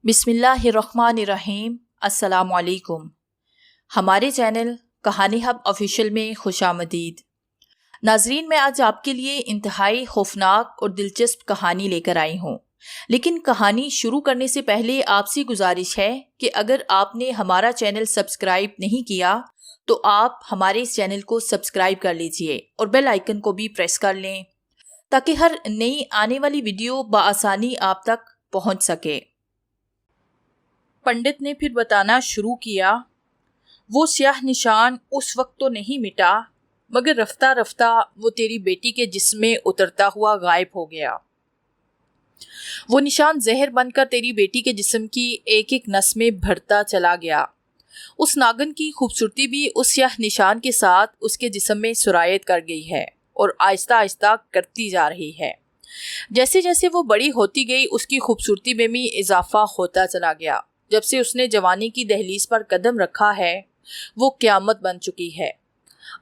बिस्मिल्लाहिर्रहमानिर्रहीम। अस्सलाम वालेकुम। हमारे चैनल कहानी हब ऑफिशियल में खुशामदीद। नाजरीन, मैं आज आपके लिए इंतहाई खौफनाक और दिलचस्प कहानी लेकर आई हूँ। लेकिन कहानी शुरू करने से पहले आपसे गुजारिश है कि अगर आपने हमारा चैनल सब्सक्राइब नहीं किया तो आप हमारे इस चैनल को सब्सक्राइब कर लीजिए और बेल आइकन को भी प्रेस कर लें ताकि हर नई आने वाली वीडियो बआसानी आप तक पहुँच सके। पंडित ने फिर बताना शुरू किया। वो स्याह निशान उस वक्त तो नहीं मिटा, मगर रफ्ता रफ्ता वो तेरी बेटी के जिस्म में उतरता हुआ गायब हो गया। वो निशान जहर बनकर तेरी बेटी के जिस्म की एक एक नस में भरता चला गया। उस नागन की खूबसूरती भी उस स्याह निशान के साथ उसके जिस्म में सुरायत कर गई है और आहिस्ता आहिस्ता करती जा रही है। जैसे जैसे वो बड़ी होती गई उसकी खूबसूरती में भी इजाफा होता चला गया। जब से उसने जवानी की दहलीज पर कदम रखा है वो क़यामत बन चुकी है।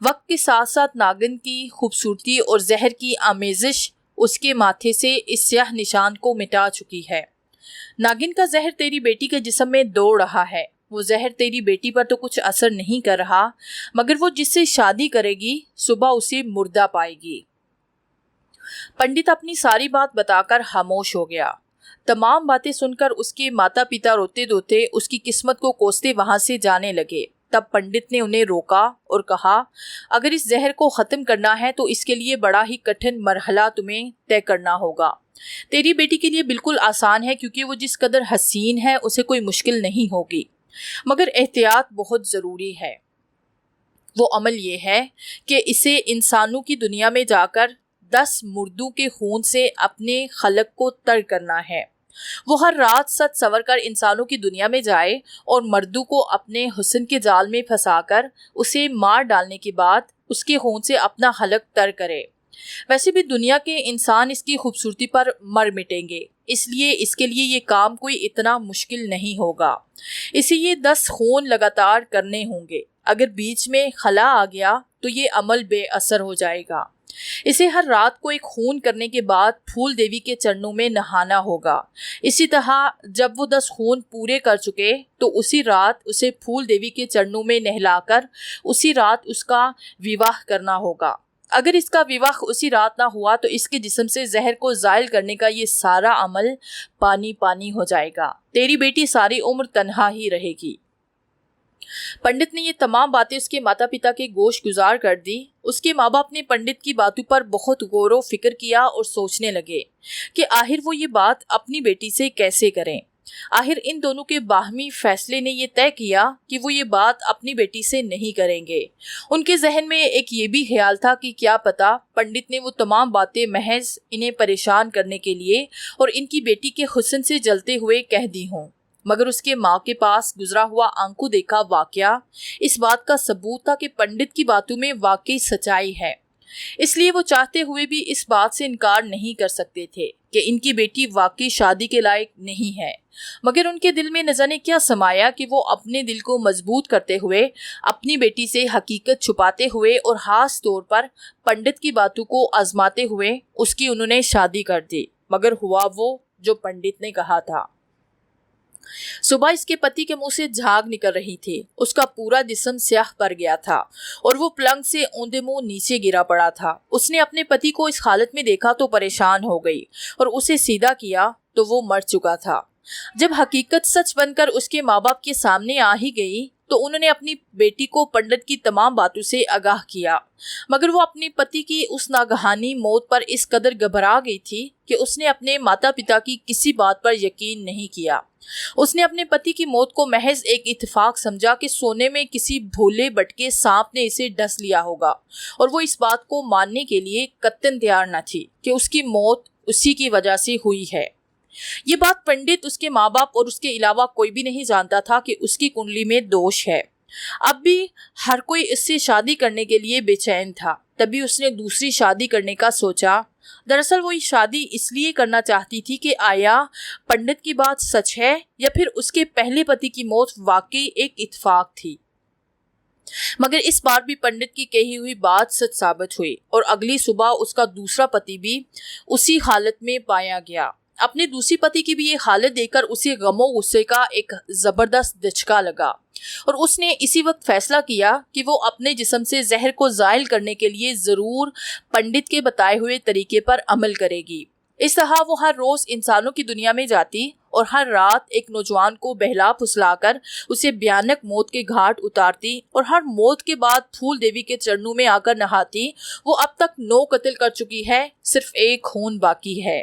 वक्त के साथ साथ नागिन की खूबसूरती और जहर की आमेजिश उसके माथे से इस स्याह निशान को मिटा चुकी है। नागिन का जहर तेरी बेटी के जिस्म में दौड़ रहा है। वो जहर तेरी बेटी पर तो कुछ असर नहीं कर रहा, मगर वो जिससे शादी करेगी सुबह उसे मुर्दा पाएगी। पंडित अपनी सारी बात बताकर खामोश हो गया। तमाम बातें सुनकर उसके माता पिता रोते रोते उसकी किस्मत को कोसते वहां से जाने लगे। तब पंडित ने उन्हें रोका और कहा, अगर इस जहर को ख़त्म करना है तो इसके लिए बड़ा ही कठिन मरहला तुम्हें तय करना होगा। तेरी बेटी के लिए बिल्कुल आसान है, क्योंकि वो जिस कदर हसीन है उसे कोई मुश्किल नहीं होगी, मगर एहतियात बहुत ज़रूरी है। वो अमल ये है कि इसे इंसानों की दुनिया में जाकर 10 मुर्दों के खून से अपने खलक को तर करना है। वो हर रात सच सवर कर इंसानों की दुनिया में जाए और मर्दों को अपने हुस्न के जाल में फंसाकर उसे मार डालने के बाद उसके खून से अपना खलक तर करे। वैसे भी दुनिया के इंसान इसकी खूबसूरती पर मर मिटेंगे, इसलिए इसके लिए ये काम कोई इतना मुश्किल नहीं होगा। इसे ये 10 खून लगातार करने होंगे। अगर बीच में खला आ गया तो ये अमल बेअसर हो जाएगा। इसे हर रात को एक खून करने के बाद फूल देवी के चरणों में नहाना होगा। इसी तरह जब वो 10 खून पूरे कर चुके तो उसी रात उसे फूल देवी के चरणों में नहलाकर उसी रात उसका विवाह करना होगा। अगर इसका विवाह उसी रात ना हुआ तो इसके जिस्म से जहर को ज़ाइल करने का ये सारा अमल पानी पानी हो जाएगा। तेरी बेटी सारी उम्र तन्हा ही रहेगी। पंडित ने ये तमाम बातें उसके माता पिता के गोश गुजार कर दी। उसके माँ बाप ने पंडित की बातों पर बहुत गौर व फिक्र किया और सोचने लगे कि आखिर वो ये बात अपनी बेटी से कैसे करें। आखिर इन दोनों के बाहमी फैसले ने ये तय किया कि वो ये बात अपनी बेटी से नहीं करेंगे। उनके जहन में एक ये भी ख्याल था कि क्या पता पंडित ने वो तमाम बातें महज इन्हें परेशान करने के लिए और इनकी बेटी के हुस्न से जलते हुए कह दी हों। मगर उसके माँ के पास गुजरा हुआ आंखों देखा वाकया इस बात का सबूत था कि पंडित की बातों में वाकई सच्चाई है। इसलिए वो चाहते हुए भी इस बात से इनकार नहीं कर सकते थे कि इनकी बेटी वाकई शादी के लायक नहीं है। मगर उनके दिल में न जाने क्या समाया कि वो अपने दिल को मजबूत करते हुए अपनी बेटी से हकीकत छुपाते हुए और खास तौर पर पंडित की बातों को आजमाते हुए उसकी उन्होंने शादी कर दी। मगर हुआ वो जो पंडित ने कहा था। सुबह इसके पति के मुंह से झाग निकल रही थी। उसका पूरा जिस्म स्याह पड़ गया था और वो पलंग से औंधे मुंह नीचे गिरा पड़ा था। उसने अपने पति को इस हालत में देखा तो परेशान हो गई और उसे सीधा किया तो वो मर चुका था। जब हकीकत सच बनकर उसके माँ बाप के सामने आ ही गई तो उन्होंने अपनी बेटी को पंडित की तमाम बातों से आगाह किया। मगर वो अपने पति की उस नागहानी मौत पर इस कदर घबरा गई थी कि उसने अपने माता पिता की किसी बात पर यकीन नहीं किया। उसने अपने पति की मौत को महज एक इत्तेफाक समझा कि सोने में किसी भोले भटके सांप ने इसे डस लिया होगा, और वो इस बात को मानने के लिए कतई तैयार न थी कि उसकी मौत उसी की वजह से हुई है। ये बात पंडित, उसके माँ बाप और उसके अलावा कोई भी नहीं जानता था कि उसकी कुंडली में दोष है। अब भी हर कोई इससे शादी करने के लिए बेचैन था। तभी उसने दूसरी शादी करने का सोचा। दरअसल वो ये शादी इसलिए करना चाहती थी कि आया पंडित की बात सच है या फिर उसके पहले पति की मौत वाकई एक इत्तेफाक थी। मगर इस बार भी पंडित की कही हुई बात सच साबित हुई और अगली सुबह उसका दूसरा पति भी उसी हालत में पाया गया। अपने दूसरी पति की भी ये हालत देखकर उसे गमो गुस्से का एक जबरदस्त दचका लगा और उसने इसी वक्त फैसला किया कि वो अपने जिस्म से जहर को ज़ाइल करने के लिए ज़रूर पंडित के बताए हुए तरीके पर अमल करेगी। इस तरह वो हर रोज़ इंसानों की दुनिया में जाती और हर रात एक नौजवान को बहला फुसलाकर उसे भयानक मौत के घाट उतारती और हर मौत के बाद फूल देवी के चरणों में आकर नहाती। वो अब तक 9 कत्ल कर चुकी है, सिर्फ एक खून बाकी है।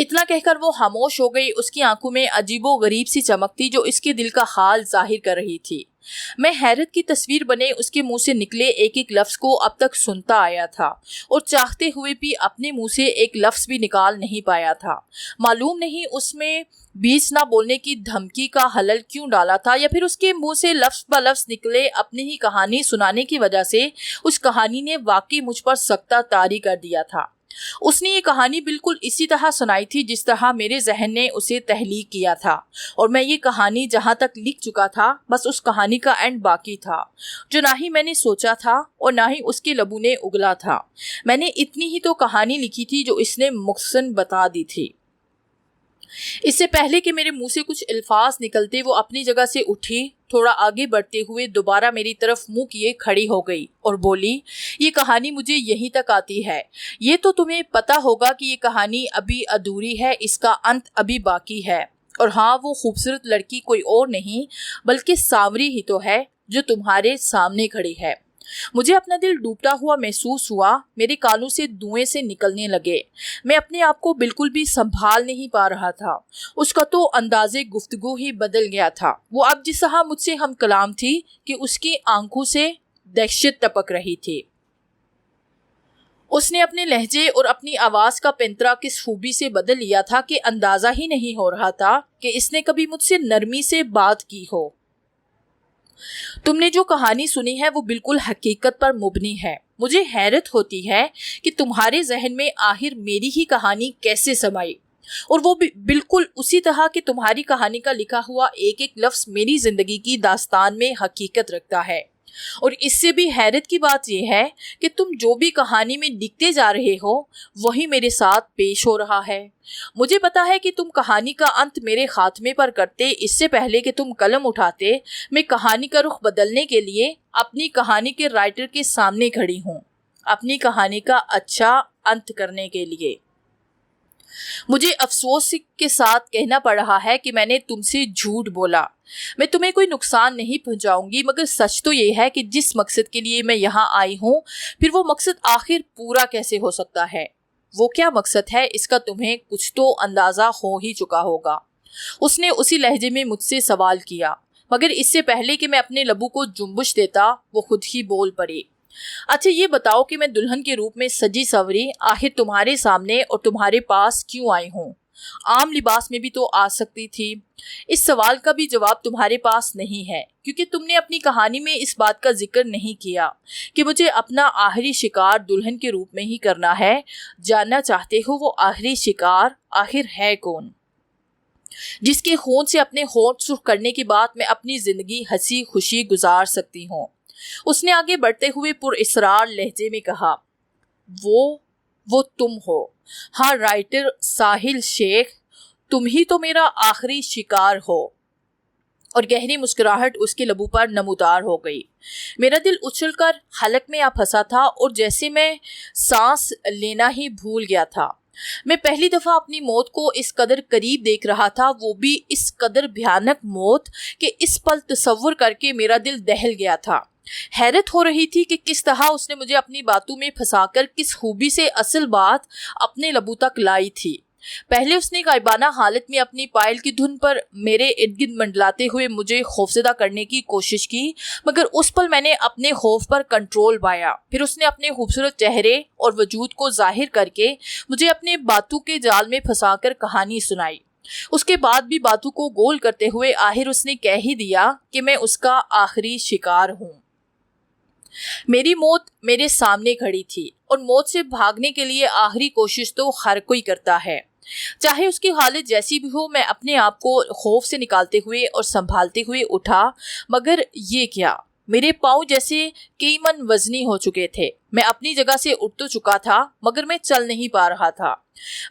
इतना कहकर वो खामोश हो गई। उसकी आंखों में अजीबो गरीब सी चमक थी जो इसके दिल का हाल जाहिर कर रही थी। मैं हैरत की तस्वीर बने उसके मुंह से निकले एक एक लफ्ज को अब तक सुनता आया था और चाहते हुए भी अपने मुंह से एक लफ्ज भी निकाल नहीं पाया था। मालूम नहीं उसमें बीच ना बोलने की धमकी का हलल क्यों डाला था, या फिर उसके मुंह से लफ्ज ब लफ्ज निकले अपनी ही कहानी सुनाने की वजह से उस कहानी ने वाकई मुझ पर सख्ता तारी कर दिया था। उसने ये कहानी बिल्कुल इसी तरह सुनाई थी जिस तरह मेरे जहन ने उसे तहलीक किया था, और मैं ये कहानी जहाँ तक लिख चुका था बस उस कहानी का एंड बाकी था, जो ना ही मैंने सोचा था और ना ही उसके लबों ने उगला था। मैंने इतनी ही तो कहानी लिखी थी जो इसने मुख्तसन बता दी थी। इससे पहले कि मेरे मुंह से कुछ अल्फाज निकलते वो अपनी जगह से उठी, थोड़ा आगे बढ़ते हुए दोबारा मेरी तरफ मुंह किए खड़ी हो गई और बोली, ये कहानी मुझे यहीं तक आती है। ये तो तुम्हें पता होगा कि ये कहानी अभी अधूरी है, इसका अंत अभी बाकी है। और हाँ, वो खूबसूरत लड़की कोई और नहीं बल्कि सांवरी ही तो है जो तुम्हारे सामने खड़ी है। मुझे अपना दिल डूबता हुआ महसूस हुआ। मेरे कानों से धुएं से निकलने लगे। मैं अपने आप को बिल्कुल भी संभाल नहीं पा रहा था। उसका तो अंदाजे गुफ्तगू ही बदल गया था। वो अब जिस तरह मुझसे हम कलाम थी कि उसकी आंखों से दहशत टपक रही थी। उसने अपने लहजे और अपनी आवाज का पैंतरा किस खूबी से बदल लिया था कि अंदाजा ही नहीं हो रहा था कि इसने कभी मुझसे नरमी से बात की हो। तुमने जो कहानी सुनी है वो बिल्कुल हकीकत पर मुबनी है। मुझे हैरत होती है कि तुम्हारे जहन में आखिर मेरी ही कहानी कैसे समाई, और वो भी बिल्कुल उसी तरह कि तुम्हारी कहानी का लिखा हुआ एक एक लफ्ज मेरी जिंदगी की दास्तान में हकीकत रखता है। और इससे भी हैरत की बात यह है कि तुम जो भी कहानी में लिखते जा रहे हो वही मेरे साथ पेश हो रहा है। मुझे पता है कि तुम कहानी का अंत मेरे खात्मे पर करते इससे पहले कि तुम कलम उठाते, मैं कहानी का रुख बदलने के लिए अपनी कहानी के राइटर के सामने खड़ी हूँ, अपनी कहानी का अच्छा अंत करने के लिए। मुझे अफसोस के साथ कहना पड़ रहा है कि मैंने तुमसे झूठ बोला। मैं तुम्हें कोई नुकसान नहीं पहुंचाऊंगी, मगर सच तो ये है कि जिस मकसद के लिए मैं यहाँ आई हूँ, फिर वो मकसद आखिर पूरा कैसे हो सकता है। वो क्या मकसद है इसका तुम्हें कुछ तो अंदाजा हो ही चुका होगा। उसने उसी लहजे में मुझसे सवाल किया, मगर इससे पहले कि मैं अपने लबों को जुम्बुश देता वो खुद ही बोल पड़ी। अच्छा ये बताओ कि मैं दुल्हन के रूप में सजी सवरी आखिर तुम्हारे सामने और तुम्हारे पास क्यों आई हूँ? आम लिबास में भी तो आ सकती थी। इस सवाल का भी जवाब तुम्हारे पास नहीं है, क्योंकि तुमने अपनी कहानी में इस बात का जिक्र नहीं किया कि मुझे अपना आखिरी शिकार दुल्हन के रूप में ही करना है। जानना चाहते हो वो आखिरी शिकार आखिर है कौन, जिसके खून से अपने होंठ सुर्ख करने के बाद मैं अपनी जिंदगी हंसी खुशी गुजार सकती हूँ। उसने आगे बढ़ते हुए पुरइसरार लहजे में कहा, वो तुम हो। हाँ राइटर साहिल शेख, तुम ही तो मेरा आखिरी शिकार हो। और गहरी मुस्कुराहट उसके लबों पर नमूदार हो गई। मेरा दिल उछलकर हलक में आ फंसा था और जैसे मैं सांस लेना ही भूल गया था। मैं पहली दफा अपनी मौत को इस कदर करीब देख रहा था, वो भी इस कदर भयानक मौत कि इस पल तसव्वुर करके मेरा दिल दहल गया था। हैरत हो रही थी कि किस तरह उसने मुझे अपनी बातों में फंसाकर किस खूबी से असल बात अपने लबों तक लाई थी। पहले उसने गायबाना हालत में अपनी पायल की धुन पर मेरे इर्द गिर्द मंडलाते हुए मुझे खौफजदा करने की कोशिश की, मगर उस पल मैंने अपने खौफ पर कंट्रोल पाया। फिर उसने अपने खूबसूरत चेहरे और वजूद को जाहिर करके मुझे अपने बातों के जाल में फंसाकर कहानी सुनाई। उसके बाद भी बातों को गोल करते हुए आखिर उसने कह ही दिया कि मैं उसका आखिरी शिकार हूँ। मेरी मौत मेरे सामने खड़ी थी और मौत से भागने के लिए आखिरी कोशिश तो हर कोई करता है, चाहे उसकी हालत जैसी भी हो। मैं अपने आप को खौफ से निकालते हुए और संभालते हुए उठा, मगर ये क्या, میرے پاؤں جیسے کئی من وزنی ہو چکے تھے. میں اپنی جگہ سے اٹھ تو چکا تھا مگر میں چل نہیں پا رہا تھا.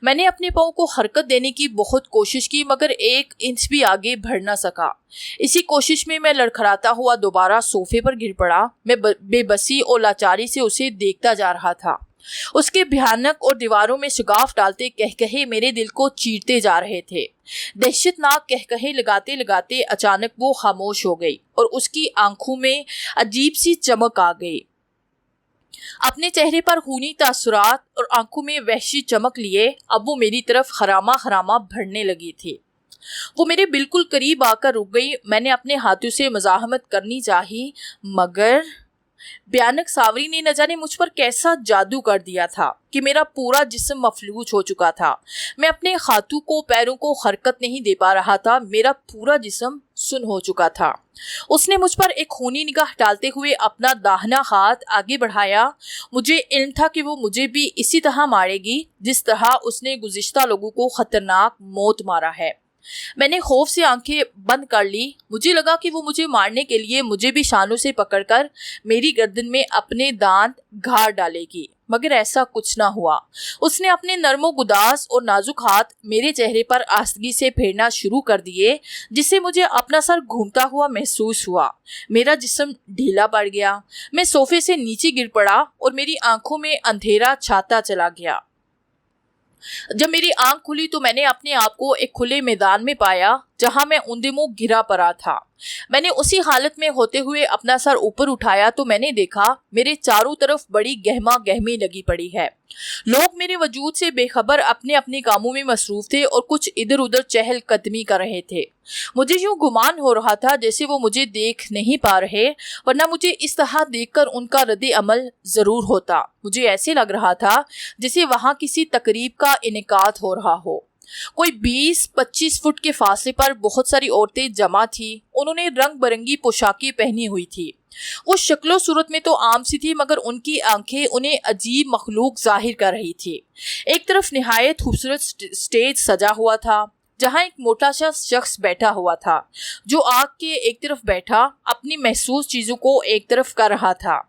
میں نے اپنے پاؤں کو حرکت دینے کی بہت کوشش کی مگر 1 انچ بھی آگے بڑھ نہ سکا. اسی کوشش میں لڑکھڑاتا ہوا دوبارہ صوفے پر گر پڑا. میں بے بسی اور لاچاری سے اسے دیکھتا جا رہا تھا. اس کے بھیانک اور دیواروں میں شگاف ڈالتے کہکہے میرے دل کو چیرتے جا رہے تھے. دہشت ناک کہکہے لگاتے لگاتے اچانک وہ خاموش ہو گئی اور اس کی آنکھوں میں عجیب سی چمک آ گئی. اپنے چہرے پر خونی تاثرات اور آنکھوں میں وحشی چمک لیے اب وہ میری طرف خرامہ بڑھنے لگی تھی. وہ میرے بالکل قریب آ کر رک گئی. میں نے اپنے ہاتھوں سے مزاحمت کرنی چاہی مگر بھیانک ساوری نے نہ جانے مجھ پر کیسا جادو کر دیا تھا کہ میرا پورا جسم مفلوج ہو چکا تھا. میں اپنے ہاتھوں کو پیروں کو حرکت نہیں دے پا رہا تھا. میرا پورا جسم سن ہو چکا تھا. اس نے مجھ پر ایک خونی نگاہ ڈالتے ہوئے اپنا داہنا ہاتھ آگے بڑھایا. مجھے علم تھا کہ وہ مجھے بھی اسی طرح مارے گی جس طرح اس نے گزشتہ لوگوں کو خطرناک موت مارا ہے. میں نے خوف سے آنکھیں بند کر لی. مجھے لگا کہ وہ مجھے مارنے کے لیے مجھے بھی شانوں سے پکڑ کر میری گردن میں اپنے دانت گھاڑ ڈالے گی مگر ایسا کچھ نہ ہوا. اس نے اپنے نرم و گداز اور نازک ہاتھ میرے چہرے پر آستگی سے پھیرنا شروع کر دیے جس سے مجھے اپنا سر گھومتا ہوا محسوس ہوا. میرا جسم ڈھیلا پڑ گیا. میں صوفے سے نیچے گر پڑا اور میری آنکھوں میں اندھیرا چھاتا چلا گیا. جب میری آنکھ کھلی تو میں نے اپنے آپ کو ایک کھلے میدان میں پایا جہاں میں اندھے منہ گرا پڑا تھا. میں نے اسی حالت میں ہوتے ہوئے اپنا سر اوپر اٹھایا تو میں نے دیکھا میرے چاروں طرف بڑی گہما گہمی لگی پڑی ہے. لوگ میرے وجود سے بے خبر اپنے اپنے کاموں میں مصروف تھے اور کچھ ادھر ادھر چہل قدمی کر رہے تھے. مجھے یوں گمان ہو رہا تھا جیسے وہ مجھے دیکھ نہیں پا رہے ورنہ مجھے اس طرح دیکھ کر ان کا رد عمل ضرور ہوتا. مجھے ایسے لگ رہا تھا جیسے وہاں کسی تقریب کا انعقاد ہو رہا ہو. کوئی 20-25 فٹ کے فاصلے پر بہت ساری عورتیں جمع تھی. انہوں نے رنگ برنگی پوشاکیں پہنی ہوئی تھی. وہ شکل و صورت میں تو عام سی تھی مگر ان کی آنکھیں انہیں عجیب مخلوق ظاہر کر رہی تھی. ایک طرف نہایت خوبصورت سٹیج سجا ہوا تھا جہاں ایک موٹا سا شخص بیٹھا ہوا تھا جو آگ کے ایک طرف بیٹھا اپنی محسوس چیزوں کو ایک طرف کر رہا تھا.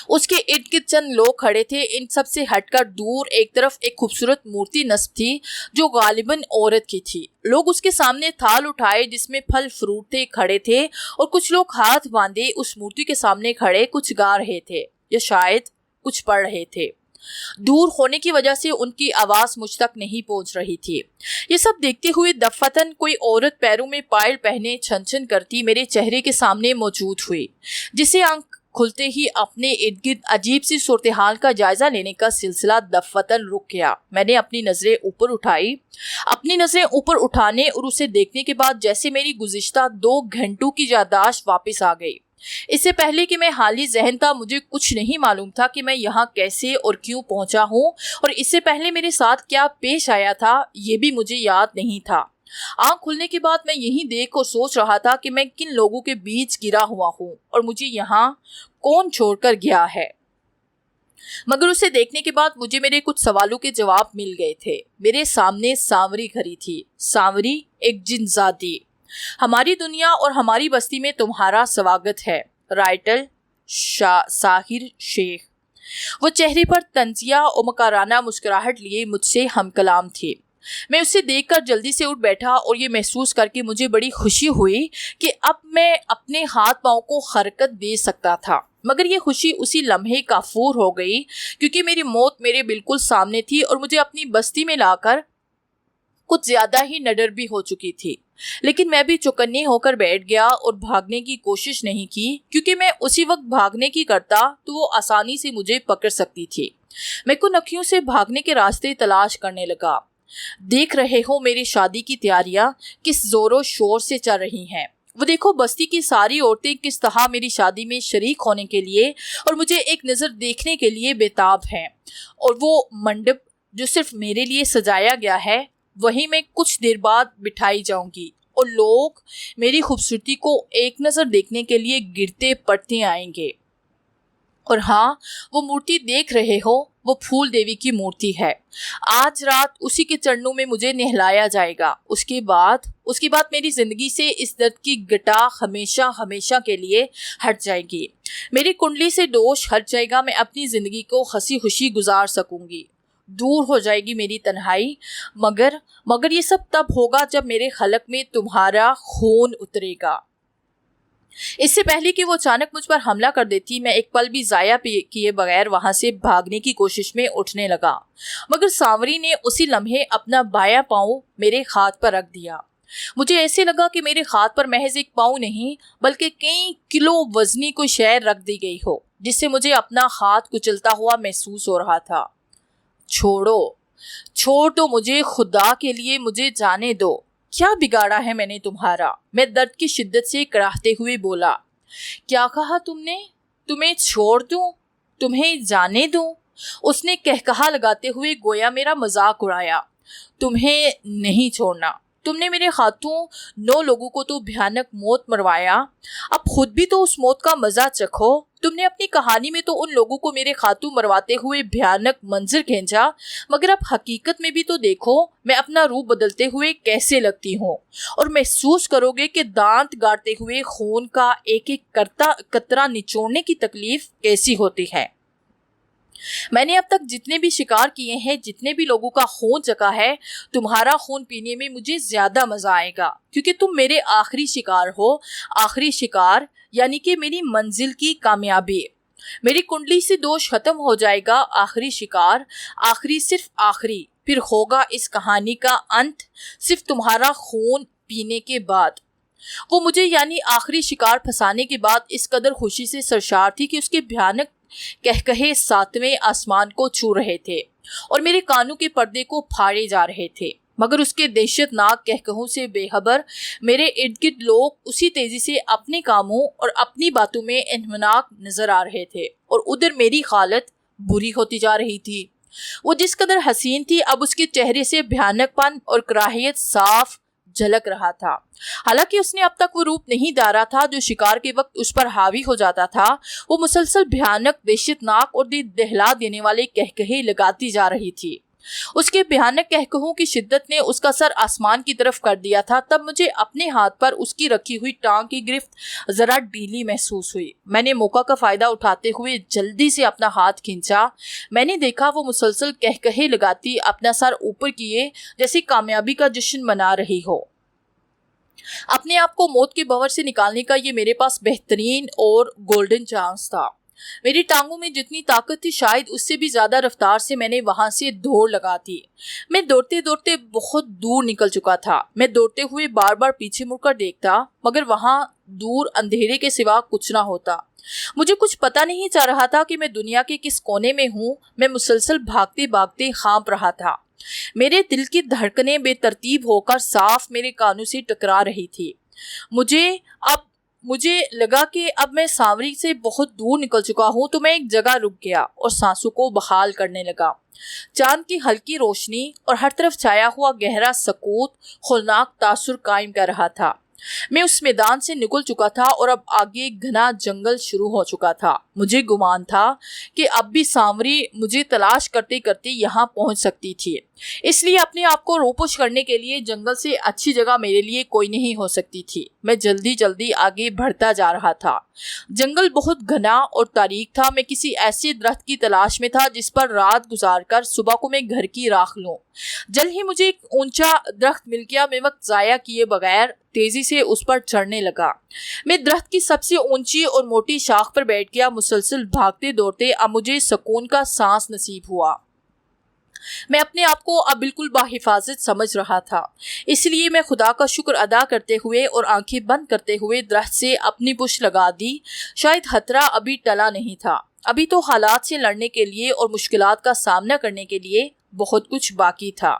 اس کے ارد گرد چند لوگ کھڑے تھے. ان سب سے ہٹ کر دور ایک طرف ایک خوبصورت مورتی نصب تھی جو غالباً عورت کی تھی. لوگ اس کے سامنے تھال اٹھائے جس میں پھل فروٹ تھے کھڑے تھے اور کچھ لوگ ہاتھ باندھے اس مورتی کے سامنے کھڑے کچھ گا رہے تھے یا شاید کچھ پڑھ رہے تھے. دور ہونے کی وجہ سے ان کی آواز مجھ تک نہیں پہنچ رہی تھی. یہ سب دیکھتے ہوئے دفتن کوئی عورت پیروں میں پائل پہنے چھن چھن کرتی میرے چہرے کے سامنے موجود ہوئی جسے آنکھ کھلتے ہی اپنے ارد گرد عجیب سی صورتحال کا جائزہ لینے کا سلسلہ دفتن رک گیا. میں نے اپنی نظریں اوپر اٹھائی. اپنی نظریں اوپر اٹھانے اور اسے دیکھنے کے بعد جیسے میری گزشتہ 2 گھنٹوں کی یادداشت واپس آ گئی. اس سے پہلے کہ میں حالی ذہن تھا مجھے کچھ نہیں معلوم تھا کہ میں یہاں کیسے اور کیوں پہنچا ہوں اور اس سے پہلے میرے ساتھ کیا پیش آیا تھا یہ بھی مجھے یاد نہیں تھا. آنکھ کھلنے کے بعد میں یہی دیکھ اور سوچ رہا تھا کہ میں کن لوگوں کے بیچ گرا ہوا ہوں اور مجھے یہاں کون چھوڑ کر گیا ہے. مگر اسے دیکھنے کے بعد مجھے میرے کچھ سوالوں کے جواب مل گئے تھے. میرے سامنے سانوری کھڑی تھی. سانوری ایک جن ذاتی. ہماری دنیا اور ہماری بستی میں تمہارا سواگت ہے. رائٹل ساحر شیخ. وہ چہرے پر طنزیہ اور مکارانہ مسکراہٹ لیے مجھ سے ہم کلام تھی. میں اسے دیکھ کر جلدی سے اٹھ بیٹھا اور یہ محسوس کر کے مجھے بڑی خوشی ہوئی کہ اب میں اپنے ہاتھ پاؤں کو حرکت دے سکتا تھا. مگر یہ خوشی اسی لمحے کافور ہو گئی کیونکہ میری موت میرے بالکل سامنے تھی اور مجھے اپنی بستی میں لا کر کچھ زیادہ ہی نڈر بھی ہو چکی تھی. لیکن میں بھی چوکنے ہو کر بیٹھ گیا اور بھاگنے کی کوشش نہیں کی کیونکہ میں اسی وقت بھاگنے کی کرتا تو وہ آسانی سے مجھے پکڑ سکتی تھی. میں کن اکھیوں سے بھاگنے کے راستے تلاش کرنے لگا. دیکھ رہے ہو میری شادی کی تیاریاں کس زور و شور سے چل رہی ہیں. وہ دیکھو بستی کی ساری عورتیں کس طرح میری شادی میں شریک ہونے کے لیے اور مجھے ایک نظر دیکھنے کے لیے بےتاب ہیں. اور وہ منڈپ جو صرف میرے لیے سجایا گیا ہے وہیں میں کچھ دیر بعد بٹھائی جاؤں گی اور لوگ میری خوبصورتی کو ایک نظر دیکھنے کے لیے گرتے پڑتے آئیں گے. اور ہاں وہ مورتی دیکھ رہے ہو وہ پھول دیوی کی مورتی ہے۔ آج رات اسی کے چرنوں میں مجھے نہلایا جائے گا۔ اس کے بعد میری زندگی سے اس درد کی گٹا ہمیشہ ہمیشہ کے لیے ہٹ جائے گی۔ میری کنڈلی سے دوش ہٹ جائے گا۔ میں اپنی زندگی کو ہنسی خوشی گزار سکوں گی۔ دور ہو جائے گی میری تنہائی۔ مگر یہ سب تب ہوگا جب میرے حلق میں تمہارا خون اترے گا۔ اس سے پہلے کہ وہ اچانک مجھ پر حملہ کر دیتی، میں ایک پل بھی ضائع کیے بغیر وہاں سے بھاگنے کی کوشش میں اٹھنے لگا، مگر سانوری نے اسی لمحے اپنا بایاں پاؤں میرے ہاتھ پر رکھ دیا۔ مجھے ایسے لگا کہ میرے ہاتھ پر محض ایک پاؤں نہیں بلکہ کئی کلو وزنی کوئی شے رکھ دی گئی ہو، جس سے مجھے اپنا ہاتھ کچلتا ہوا محسوس ہو رہا تھا۔ چھوڑ دو مجھے، خدا کے لیے مجھے جانے دو۔ کیا بگاڑا ہے میں نے تمہارا؟ میں درد کی شدت سے کڑاہتے ہوئے بولا۔ کیا کہا تم نے؟ تمہیں چھوڑ دوں؟ تمہیں جانے دوں؟ اس نے کہکہا لگاتے ہوئے گویا میرا مذاق اڑایا۔ تمہیں نہیں چھوڑنا۔ تم نے میرے ہاتھوں 9 لوگوں کو تو بھیانک موت مروایا، اب خود بھی تو اس موت کا مزہ چکھو۔ تم نے اپنی کہانی میں تو ان لوگوں کو میرے ہاتھوں مرواتے ہوئے بھیانک منظر کھینچا، مگر اب حقیقت میں بھی تو دیکھو میں اپنا روپ بدلتے ہوئے کیسے لگتی ہوں، اور محسوس کرو گے کہ دانت گاڑتے ہوئے خون کا ایک ایک قطرہ نچوڑنے کی تکلیف کیسی ہوتی ہے۔ میں نے اب تک جتنے بھی شکار کیے ہیں، جتنے بھی لوگوں کا خون چکھا ہے، تمہارا خون پینے میں مجھے زیادہ مزہ آئے گا، کیونکہ تم میرے آخری شکار ہو۔ آخری شکار یعنی کہ میری منزل کی کامیابی۔ میری کنڈلی سے دوش ختم ہو جائے گا۔ آخری شکار، آخری، صرف آخری۔ پھر ہوگا اس کہانی کا انت صرف تمہارا خون پینے کے بعد۔ وہ مجھے یعنی آخری شکار پھنسانے کے بعد اس قدر خوشی سے سرشار تھی کہ اس کے بھیانک کہکہے 7ویں آسمان کو چھو رہے تھے اور میرے کانوں کے پردے کو پھاڑے جا رہے تھے، مگر اس کے دہشت ناک کہکہوں سے بے خبر میرے ارد گرد لوگ اسی تیزی سے اپنے کاموں اور اپنی باتوں میں انہماک نظر آ رہے تھے، اور ادھر میری حالت بری ہوتی جا رہی تھی۔ وہ جس قدر حسین تھی، اب اس کے چہرے سے بھیانک پن اور کراہیت صاف جھلک رہا تھا۔ حالانکہ اس نے اب تک وہ روپ نہیں دھارا تھا جو شکار کے وقت اس پر حاوی ہو جاتا تھا۔ وہ مسلسل بھیانک، دہشت ناک اور دل دہلا دینے والے کہکہے لگاتی جا رہی تھی۔ اس کے بھیانک کہکہوں کی شدت نے اس کا سر آسمان کی طرف کر دیا تھا۔ تب مجھے اپنے ہاتھ پر اس کی رکھی ہوئی ٹانگ کی گرفت ذرا ڈھیلی محسوس ہوئی۔ میں نے موقع کا فائدہ اٹھاتے ہوئے جلدی سے اپنا ہاتھ کھینچا۔ میں نے دیکھا وہ مسلسل کہکہے لگاتی اپنا سر اوپر کیے جیسے کامیابی کا جشن منا رہی ہو۔ اپنے آپ کو موت کے بھنور سے نکالنے کا یہ میرے پاس بہترین اور گولڈن چانس تھا۔ میری ٹانگوں میں جتنی طاقت تھی، شاید اس سے بھی زیادہ رفتار سے میں نے وہاں سے دوڑ لگا تھی۔ میں دوڑتے دوڑتے بہت دور نکل چکا تھا۔ میں دوڑتے ہوئے بار بار پیچھے مڑ کر دیکھتا، مگر وہاں دور اندھیرے کے سوا کچھ نہ ہوتا۔ مجھے کچھ پتا نہیں چل رہا تھا کہ میں دنیا کے کس کونے میں ہوں۔ میں مسلسل بھاگتے بھاگتے ہانپ رہا تھا۔ میرے دل کی دھڑکنیں بے ترتیب ہو کر صاف میرے کانوں سے ٹکرا رہی تھی۔ مجھے لگا کہ اب میں سانوری سے بہت دور نکل چکا ہوں، تو میں ایک جگہ رک گیا اور سانسوں کو بحال کرنے لگا۔ چاند کی ہلکی روشنی اور ہر طرف چھایا ہوا گہرا سکوت ہولناک تاثر قائم کر رہا تھا۔ میں اس میدان سے نکل چکا تھا اور اب آگے گھنا جنگل شروع ہو چکا تھا۔ مجھے گمان تھا کہ اب بھی سانوری مجھے تلاش کرتے کرتے یہاں پہنچ سکتی تھی، اس لیے اپنے آپ کو روپش کرنے کے لیے جنگل سے اچھی جگہ میرے لیے کوئی نہیں ہو سکتی تھی۔ میں جلدی جلدی آگے بڑھتا جا رہا تھا۔ جنگل بہت گھنا اور تاریک تھا۔ میں کسی ایسے درخت کی تلاش میں تھا جس پر رات گزار کر صبح کو میں گھر کی راکھ لوں۔ جلد ہی مجھے ایک اونچا درخت مل گیا۔ میں وقت ضائع کیے بغیر تیزی سے اس پر چڑھنے لگا۔ میں درخت کی سب سے اونچی اور موٹی شاخ پر بیٹھ گیا۔ مسلسل بھاگتے دوڑتے اب مجھے سکون کا سانس نصیب ہوا۔ میں اپنے آپ کو اب بالکل باحفاظت سمجھ رہا تھا، اس لیے میں خدا کا شکر ادا کرتے ہوئے اور آنکھیں بند کرتے ہوئے درخت سے اپنی پشت لگا دی۔ شاید خطرہ ابھی ٹلا نہیں تھا، ابھی تو حالات سے لڑنے کے لیے اور مشکلات کا سامنا کرنے کے لیے بہت کچھ باقی تھا۔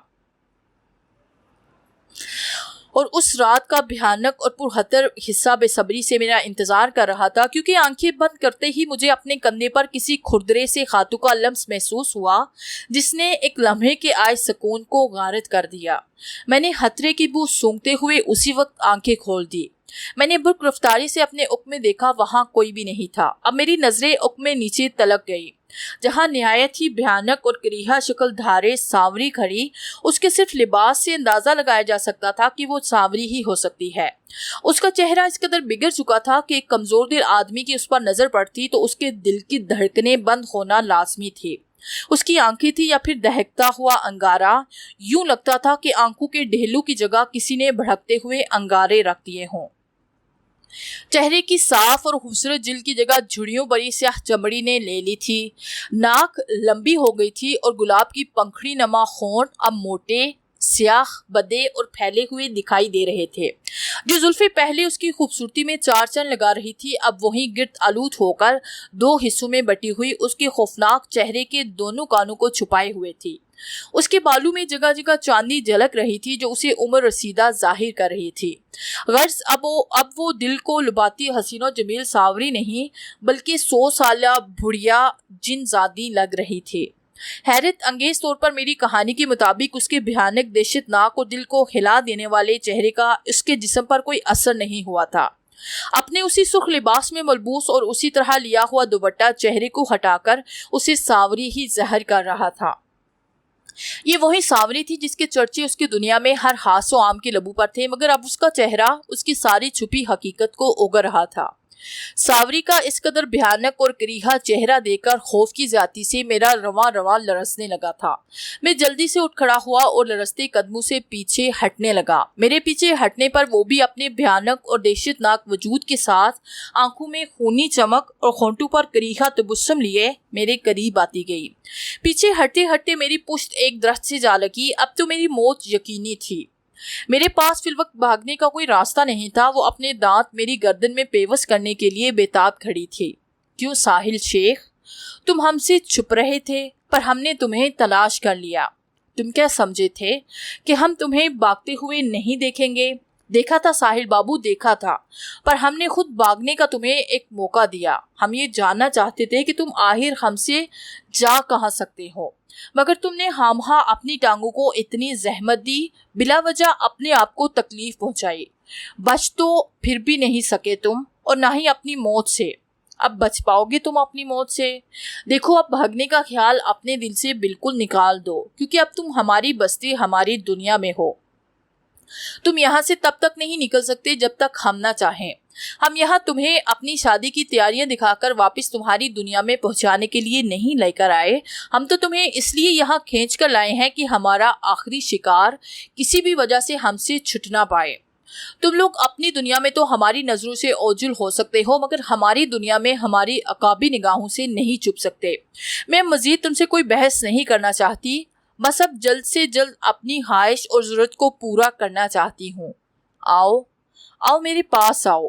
اور اس رات کا بھیانک اور پرخطر حصہ بے صبری سے میرا انتظار کر رہا تھا، کیونکہ آنکھیں بند کرتے ہی مجھے اپنے کندھے پر کسی کھردرے سے ہاتھوں کا لمس محسوس ہوا جس نے ایک لمحے کے آئے سکون کو غارت کر دیا۔ میں نے خطرے کی بو سونگھتے ہوئے اسی وقت آنکھیں کھول دی۔ میں نے برق رفتاری سے اپنے عقب میں دیکھا، وہاں کوئی بھی نہیں تھا۔ اب میری نظریں عقب میں نیچے تلک گئی، جہاں نہایت ہی بھیانک اور کریہا شکل دھارے سانوری کھڑی۔ اس کے صرف لباس سے اندازہ لگایا جا سکتا تھا کہ وہ سانوری ہی ہو سکتی ہے۔ اس کا چہرہ اس قدر بگڑ چکا تھا کہ ایک کمزور دل آدمی کی اس پر نظر پڑتی تو اس کے دل کی دھڑکنیں بند ہونا لازمی تھی۔ اس کی آنکھیں تھی یا پھر دہکتا ہوا انگارہ، یوں لگتا تھا کہ آنکھوں کے ڈھیلوں کی جگہ کسی نے بھڑکتے ہوئے انگارے رکھ دیے ہوں۔ چہرے کی صاف اور خوبصورت جلد کی جگہ جھڑیوں بڑی سیاہ چمڑی نے لے لی تھی۔ ناک لمبی ہو گئی تھی اور گلاب کی پنکھڑی نما ہونٹ اب موٹے، سیاہ، بدے اور پھیلے ہوئے دکھائی دے رہے تھے۔ جو زلفیں پہلے اس کی خوبصورتی میں چار چاند لگا رہی تھی، اب وہیں گرد آلود ہو کر دو حصوں میں بٹی ہوئی اس کے خوفناک چہرے کے دونوں کانوں کو چھپائے ہوئے تھی۔ اس کے بالوں میں جگہ جگہ چاندنی جھلک رہی تھی جو اسے عمر رسیدہ ظاہر کر رہی تھی۔ غرض اب وہ دل کو لباتی حسین و جمیل سانوری نہیں بلکہ 100 سالہ بڑھیا جن زادی لگ رہی تھی۔ حیرت انگیز طور پر میری کہانی کے مطابق اس کے بھیانک، دہشت ناک اور دل کو ہلا دینے والے چہرے کا اس کے جسم پر کوئی اثر نہیں ہوا تھا۔ اپنے اسی سرخ لباس میں ملبوس اور اسی طرح لیا ہوا دوپٹہ چہرے کو ہٹا کر اسے سانوری ہی ظاہر کر رہا تھا۔ یہ وہی سانوری تھی جس کے چرچے اس کی دنیا میں ہر ہاس و عام کے لبوں پر تھے، مگر اب اس کا چہرہ اس کی ساری چھپی حقیقت کو اگل رہا تھا۔ سانوری کا اس قدر بھیانک اور کریہا چہرہ دیکھ کر خوف کی زیادتی سے میرا رواں رواں لرزنے لگا تھا۔ میں جلدی سے اٹھ کھڑا ہوا اور لرزتے قدموں سے پیچھے ہٹنے لگا۔ میرے پیچھے ہٹنے پر وہ بھی اپنے بھیانک اور دہشت ناک وجود کے ساتھ آنکھوں میں خونی چمک اور ہونٹوں پر کریہا تبسم لیے میرے قریب آتی گئی۔ پیچھے ہٹتے ہٹتے میری پشت ایک درخت سے جا لگی۔ اب تو میری موت یقینی تھی۔ میرے پاس فی الوقت بھاگنے کا کوئی راستہ نہیں تھا۔ وہ اپنے دانت میری گردن میں پیوست کرنے کے لیے بے تاب کھڑی تھی۔ کیوں ساحل شیخ، تم ہم سے چھپ رہے تھے پر ہم نے تمہیں تلاش کر لیا۔ تم کیا سمجھے تھے کہ ہم تمہیں بھاگتے ہوئے نہیں دیکھیں گے؟ دیکھا تھا ساحل بابو، دیکھا تھا، پر ہم نے خود بھاگنے کا تمہیں ایک موقع دیا۔ ہم یہ جاننا چاہتے تھے کہ تم آخر ہم سے جا کہاں سکتے ہو، مگر تم نے خامخواہ اپنی ٹانگوں کو اتنی زحمت دی، بلا وجہ اپنے آپ کو تکلیف پہنچائی۔ بچ تو پھر بھی نہیں سکے تم، اور نہ ہی اپنی موت سے۔ اب بچ پاؤ گے تم اپنی موت سے؟ دیکھو، اب بھاگنے کا خیال اپنے دل سے بالکل نکال دو، کیونکہ اب تم ہماری بستی، ہماری دنیا میں ہو۔ تم یہاں سے تب تک نہیں نکل سکتے جب تک ہم نہ چاہیں۔ ہم یہاں تمہیں اپنی شادی کی تیاریاں دکھا کر واپس تمہاری دنیا میں پہنچانے کے لیے نہیں لے کر آئے۔ ہم تو تمہیں اس لیے یہاں کھینچ کر لائے ہیں کہ ہمارا آخری شکار کسی بھی وجہ سے ہم سے چھٹ نہ پائے۔ تم لوگ اپنی دنیا میں تو ہماری نظروں سے اوجھل ہو سکتے ہو، مگر ہماری دنیا میں ہماری عقابی نگاہوں سے نہیں چھپ سکتے۔ میں مزید تم سے کوئی بحث نہیں کرنا چاہتی، بس اب جلد سے جلد اپنی خواہش اور ضرورت کو پورا کرنا چاہتی ہوں۔ آؤ میرے پاس آؤ۔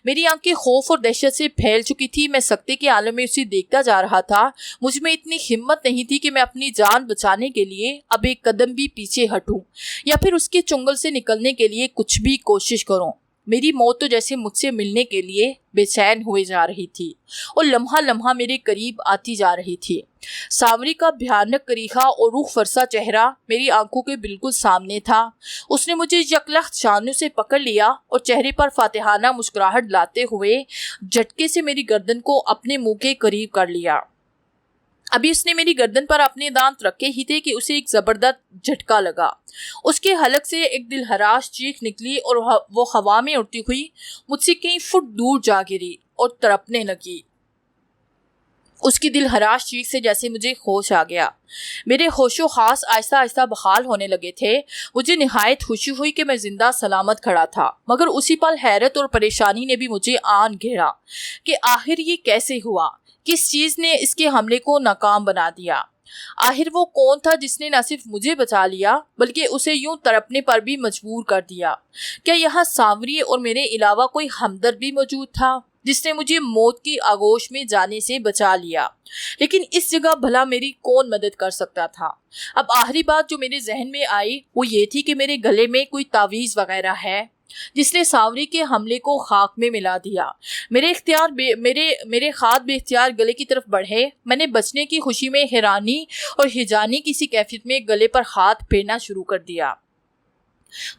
میری آنکھیں خوف اور دہشت سے پھیل چکی تھی۔ میں سکتے کے عالم میں اسے دیکھتا جا رہا تھا۔ مجھ میں اتنی ہمت نہیں تھی کہ میں اپنی جان بچانے کے لیے اب ایک قدم بھی پیچھے ہٹوں یا پھر اس کے چنگل سے نکلنے کے لیے کچھ بھی کوشش کروں۔ میری موت تو جیسے مجھ سے ملنے کے لیے بے چین ہوئے جا رہی تھی اور لمحہ لمحہ میرے قریب آتی جا رہی تھی۔ سانوری کا بھیانک کریہا اور روح فرسا چہرہ میری آنکھوں کے بالکل سامنے تھا۔ اس نے مجھے یکلخت شانوں سے پکڑ لیا اور چہرے پر فاتحانہ مسکراہٹ لاتے ہوئے جھٹکے سے میری گردن کو اپنے منہ کے قریب کر لیا۔ ابھی اس نے میری گردن پر اپنے دانت رکھے ہی تھے کہ اسے ایک زبردست جھٹکا لگا۔ اس کے حلق سے ایک دلہراش چیخ نکلی اور وہ ہوا میں اڑتی ہوئی مجھ سے کئی فٹ دور جا گری اور تڑپنے لگی۔ اس کی دلہراش چیخ سے جیسے مجھے ہوش آ گیا۔ میرے ہوش و حواس آہستہ آہستہ بحال ہونے لگے تھے۔ مجھے نہایت خوشی ہوئی کہ میں زندہ سلامت کھڑا تھا، مگر اسی پل حیرت اور پریشانی نے بھی مجھے آن گھیرا کہ آخر یہ کیسے ہوا؟ کس چیز نے اس کے حملے کو ناکام بنا دیا؟ آخر وہ کون تھا جس نے نہ صرف مجھے بچا لیا بلکہ اسے یوں تڑپنے پر بھی مجبور کر دیا؟ کیا یہاں سانوری اور میرے علاوہ کوئی ہمدرد بھی موجود تھا جس نے مجھے موت کی آغوش میں جانے سے بچا لیا؟ لیکن اس جگہ بھلا میری کون مدد کر سکتا تھا؟ اب آخری بات جو میرے ذہن میں آئی وہ یہ تھی کہ میرے گلے میں کوئی تعویذ وغیرہ ہے جس نے سانوری کے حملے کو خاک میں ملا دیا۔ میرے ہاتھ بے اختیار گلے کی طرف بڑھے۔ میں نے بچنے کی خوشی میں حیرانی اور ہیجانی کسی کیفیت میں گلے پر ہاتھ پھیرنا شروع کر دیا۔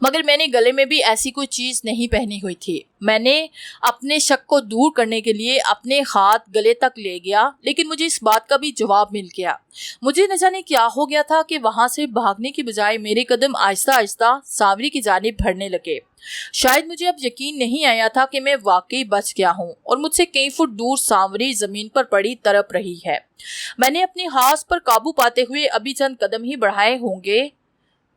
मगर मैंने गले में भी ऐसी कोई चीज नहीं पहनी हुई थी। मैंने अपने शक को दूर करने के लिए अपने हाथ गले तक ले गया, लेकिन मुझे इस बात का भी जवाब मिल गया। मुझे न जाने क्या हो गया था कि वहां से भागने की बजाय मेरे कदम आहिस्ता आहिस्ता सांवरी की जानिब बढ़ने लगे। शायद मुझे अब यकीन नहीं आया था कि मैं वाकई बच गया हूँ और मुझसे कई फुट दूर सांवरी जमीन पर पड़ी तड़प रही है। मैंने अपने हाथ पर काबू पाते हुए अभी चंद कदम ही बढ़ाए होंगे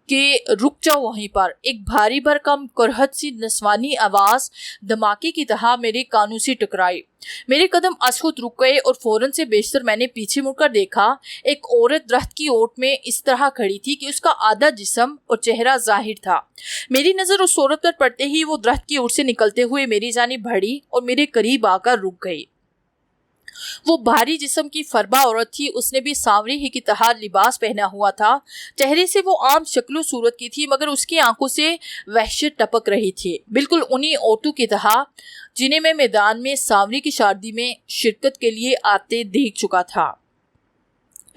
कि रुक जाओ वहीं पर। एक भारी भरकम कुरहत सी नस्वानी आवाज धमाके की तरह मेरे कानों से टकराई। मेरे कदम अछूत रुक गए और फौरन से बेशतर मैंने पीछे मुड़कर देखा। एक औरत दरख्त की ओट में इस तरह खड़ी थी कि उसका आधा जिस्म और चेहरा जाहिर था। मेरी नजर उस औरत पर पड़ते ही वो दरख्त की ओट से निकलते हुए मेरी जानिब बढ़ी और मेरे करीब आकर रुक गई। वो भारी जिस्म की फरबा औरत थी। उसने भी सांवरी ही की तरह लिबास पहना हुआ था। चेहरे से वो आम शक्लो सूरत की थी, मगर उसकी आंखों से वहशत टपक रही थी, बिल्कुल उन्हीं औरतों की तरह जिन्हें मैं मैदान में सांवरी की शादी में शिरकत के लिए आते देख चुका था।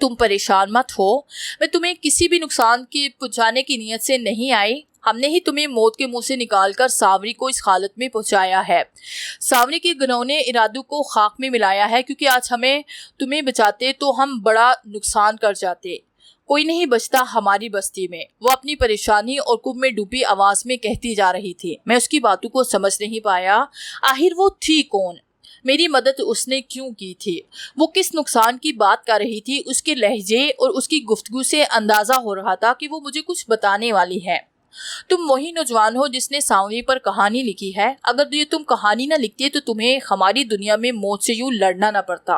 तुम परेशान मत हो, मैं तुम्हें किसी भी नुकसान के पहुंचाने की नीयत से नहीं आई। हमने ही तुम्हें मौत के मुंह से निकालकर सांवरी को इस हालत में पहुंचाया है। सांवरी के घिनौने इरादों को खाक में मिलाया है, क्योंकि आज हमें तुम्हें बचाते तो हम बड़ा नुकसान कर जाते। कोई नहीं बचता हमारी बस्ती में, वो अपनी परेशानी और कुब में डूबी आवाज में कहती जा रही थी। मैं उसकी बातों को समझ नहीं पाया। आखिर वो थी कौन? मेरी मदद उसने क्यों की थी? वो किस नुकसान की बात कर रही थी? उसके लहजे और उसकी गुफ्तगू से अंदाजा हो रहा था कि वो मुझे कुछ बताने वाली है। तुम वही नौजवान हो जिसने सांवरी पर कहानी लिखी है। अगर ये तुम कहानी ना लिखते तो तुम्हें हमारी दुनिया में मौत से यूं लड़ना ना पड़ता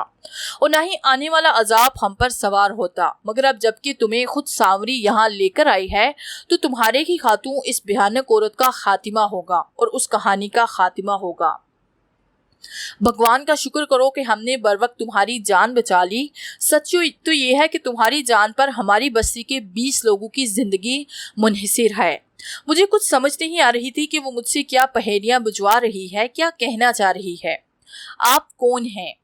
और ना ही आने वाला अजाब हम पर सवार होता। मगर अब जबकि तुम्हें खुद सांवरी यहाँ लेकर आई है, तो तुम्हारे ही हाथों इस भयानक औरत का खातिमा होगा और उस कहानी का खातिमा होगा। भगवान का शुक्र करो कि हमने बर वक्त तुम्हारी जान बचा ली। सच तो ये है कि तुम्हारी जान पर हमारी बस्ती के 20 लोगों की जिंदगी मुनहसिर है। मुझे कुछ समझ नहीं आ रही थी कि वो मुझसे क्या पहेलियां बुझवा रही है, क्या कहना चाह रही है। आप कौन हैं?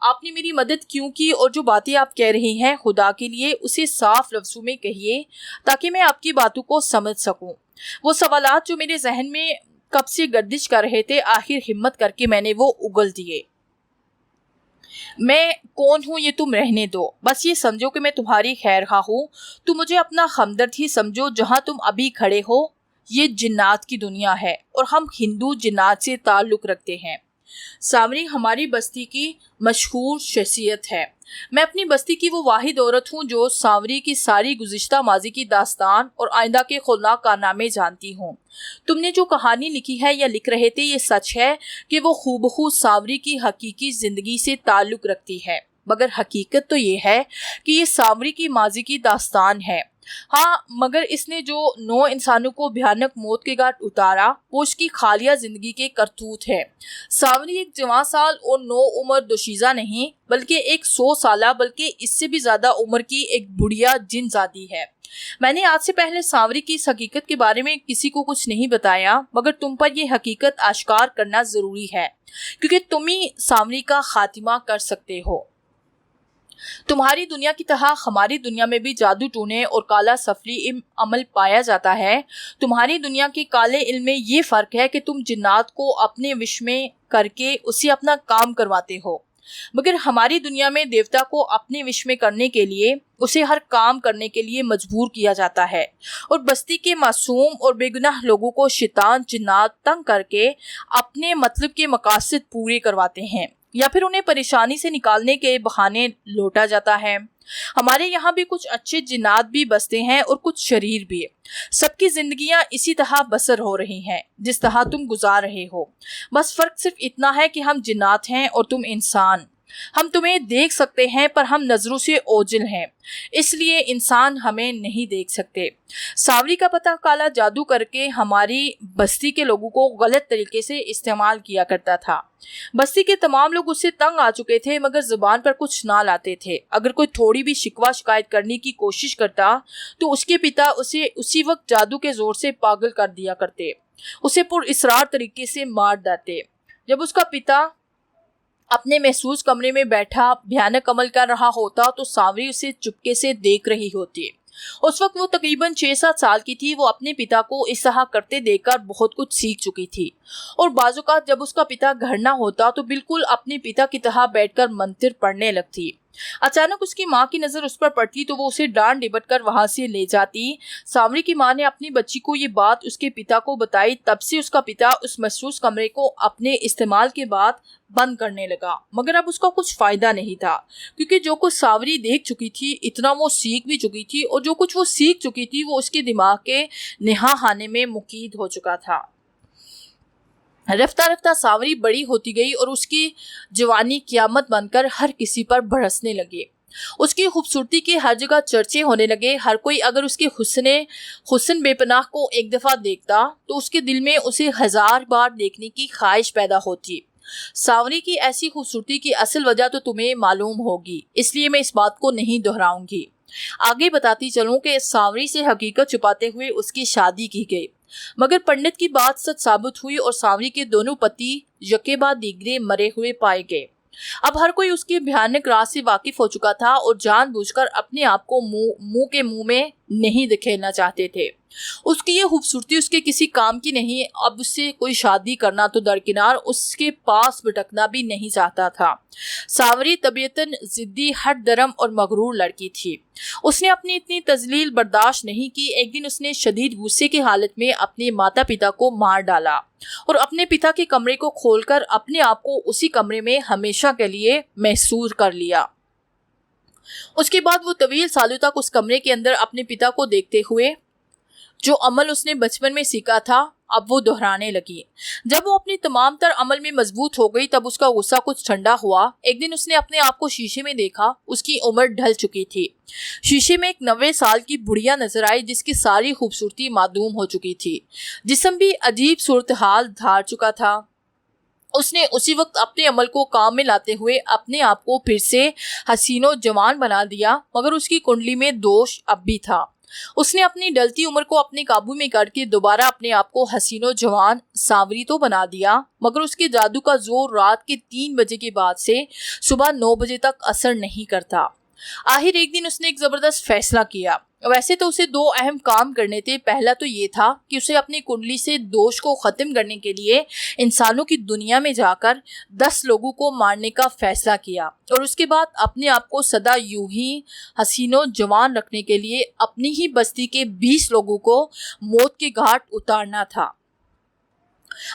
आपने मेरी मदद क्यों की? और जो बातें आप कह रही हैं, खुदा के लिए उसे साफ लफ्जों में कहिए ताकि मैं आपकी बातों को समझ सकूं। वो सवालात जो मेरे जहन में कब से गर्दिश कर रहे थे, आखिर हिम्मत करके मैंने वो उगल दिए। मैं कौन हूँ ये तुम रहने दो, बस ये समझो कि मैं तुम्हारी खैरखा हूँ। तुम मुझे अपना हमदर्द ही समझो। जहाँ तुम अभी खड़े हो ये जिन्नात की दुनिया है और हम हिंदू जिन्नात से ताल्लुक रखते हैं। सांवरी हमारी बस्ती की मशहूर शख्सियत है। मैं अपनी बस्ती की वो वाहिद औरत हूँ जो सांवरी की सारी गुज़िश्ता माजी की दास्तान और आइंदा के खौफनाक कारनामे जानती हूँ। तुमने जो कहानी लिखी है या लिख रहे थे, ये सच है कि वो खूबखूब सांवरी की हकीकी जिंदगी से ताल्लुक रखती है, मगर हकीकत तो ये है कि ये सांवरी की माजी की दास्तान है। हाँ, मगर इसने जो 9 इंसानों को भयानक मौत के घाट उतारा वो उसकी खालिया जिंदगी के करतूत है। सांवरी एक जवान साल और 9 उम्र दोशीजा नहीं, बल्कि एक 100 साला, बल्कि इससे भी ज्यादा उम्र की एक बुढ़िया जिनजादी है। मैंने आज से पहले सांवरी की इस हकीकत के बारे में किसी को कुछ नहीं बताया, मगर तुम पर यह हकीकत आश्कार करना जरूरी है, क्योंकि तुम ही सांवरी का खात्मा कर सकते हो। तुम्हारी दुनिया की तरह हमारी दुनिया में भी जादू टूने और काला सफरी अमल पाया जाता है। तुम्हारी दुनिया के काले इल्म में ये फर्क है कि तुम जिन्नात को अपने विश में करके उसे अपना काम करवाते हो, मगर हमारी दुनिया में देवता को अपने विश में करने के लिए उसे हर काम करने के लिए मजबूर किया जाता है और बस्ती के मासूम और बेगुनाह लोगों को शैतान जिन्नात तंग करके अपने मतलब के मकासद पूरे करवाते हैं या फिर उन्हें परेशानी से निकालने के बहाने लौटा जाता है। हमारे यहाँ भी कुछ अच्छे जिन्नात भी बसते हैं और कुछ शरीर भी। सबकी जिंदगियां इसी तरह बसर हो रही हैं जिस तरह तुम गुजार रहे हो। बस फर्क सिर्फ इतना है कि हम जिन्नात हैं और तुम इंसान। हम तुम्हें देख सकते हैं पर हम नजरों से ओझल हैं, इसलिए इंसान हमें नहीं देख सकते। सांवरी का पता काला जादू करके हमारी बस्ती के लोगों को गलत तरीके से इस्तेमाल किया करता था। बस्ती के तमाम लोग उससे तंग आ चुके थे, मगर जुबान पर कुछ ना लाते थे। अगर कोई थोड़ी भी शिकवा शिकायत करने की कोशिश करता तो उसके पिता उसे उसी वक्त जादू के जोर से पागल कर दिया करते, उसे पुरइसरार तरीके से मार देते। जब उसका पिता अपने महसूस कमरे में बैठा भयानक अमल कर रहा होता तो सांवरी उसे चुपके से देख रही होती। उस वक्त वो तकरीबन 6-7 साल की थी। वो अपने पिता को इस तरह करते देखकर बहुत कुछ सीख चुकी थी और बाज़ औक़ात जब उसका पिता घर ना होता तो बिल्कुल अपने पिता की तरह बैठकर मंत्र पढ़ने लगती। अचानक उसकी माँ की नज़र उस पर पड़ती तो वो उसे डांट डिपट कर वहां से ले जाती। सांवरी की माँ ने अपनी बच्ची को ये बात उसके पिता को बताई। तब से उसका पिता उस महसूस कमरे को अपने इस्तेमाल के बाद बंद करने लगा, मगर अब उसका कुछ फायदा नहीं था, क्योंकि जो कुछ सांवरी देख चुकी थी इतना वो सीख भी चुकी थी और जो कुछ वो सीख चुकी थी वो उसके दिमाग के नेहा खाने में मुकीद हो चुका था। रफ्ता रफ्ता सांवरी बड़ी होती गई और उसकी जवानी क़यामत बनकर हर किसी पर बरसने लगी। उसकी खूबसूरती के हर जगह चर्चे होने लगे। हर कोई अगर उसके हुस्न बेपनाह को एक दफ़ा देखता तो उसके दिल में उसे 1000 बार देखने की ख्वाहिश पैदा होती। सांवरी की ऐसी खूबसूरती की असल वजह तो तुम्हें मालूम होगी, इसलिए मैं इस बात को नहीं दोहराऊंगी। आगे बताती चलूं कि सांवरी से हकीकत छुपाते हुए उसकी शादी की गई, मगर पंडित की बात सच साबित हुई और सांवरी के दोनों पति यके बाद दीगरे मरे हुए पाए गए। अब हर कोई उसके भयानक राज से वाकिफ हो चुका था और जानबूझकर अपने आप को मुंह के मुंह में नहीं धकेलना चाहते थे। उसकी ये खूबसूरती उसके किसी काम की नहीं। अब उससे कोई शादी करना तो दरकिनार, उसके पास भटकना भी नहीं चाहता था। सांवरी तबीयतन जिद्दी, हट दरम और मगरूर लड़की थी। उसने अपनी इतनी तजलील बर्दाश्त नहीं की। एक दिन उसने शदीद गुस्से की हालत में अपने माता पिता को मार डाला और अपने पिता के कमरे को खोलकर अपने आप को उसी कमरे में हमेशा के लिए महसूर कर लिया। उसके बाद वो तवील सालों तक उस कमरे के अंदर अपने पिता को देखते हुए जो अमल उसने बचपन में सीखा था अब वो दोहराने लगी। जब वो अपनी तमाम तर अमल में मजबूत हो गई तब उसका गुस्सा कुछ ठंडा हुआ। एक दिन उसने अपने आप को शीशे में देखा। उसकी उम्र ढल चुकी थी। शीशे में एक 90 साल की बुढ़िया नजर आई जिसकी सारी खूबसूरती मादूम हो चुकी थी। जिस्म भी अजीब सूरत हाल धार चुका था। उसने उसी वक्त अपने अमल को काम में लाते हुए अपने आप को फिर से हसीनो जवान बना दिया, मगर उसकी कुंडली में दोष अब भी था। उसने अपनी डलती उम्र को अपने काबू में करके दोबारा अपने आप को हसीनो जवान सांवरी तो बना दिया, मगर उसके जादू का जोर रात के 3 बजे के बाद से सुबह 9 बजे तक असर नहीं करता। आखिर एक दिन उसने एक जबरदस्त फैसला किया। वैसे तो उसे 2 अहम काम करने थे। पहला तो ये था कि उसे अपनी कुंडली से दोष को खत्म करने के लिए इंसानों की दुनिया में जाकर 10 लोगों को मारने का फैसला किया और उसके बाद अपने आप को सदा यूं ही हसीनो जवान रखने के लिए अपनी ही बस्ती के 20 लोगों को मौत के घाट उतारना था।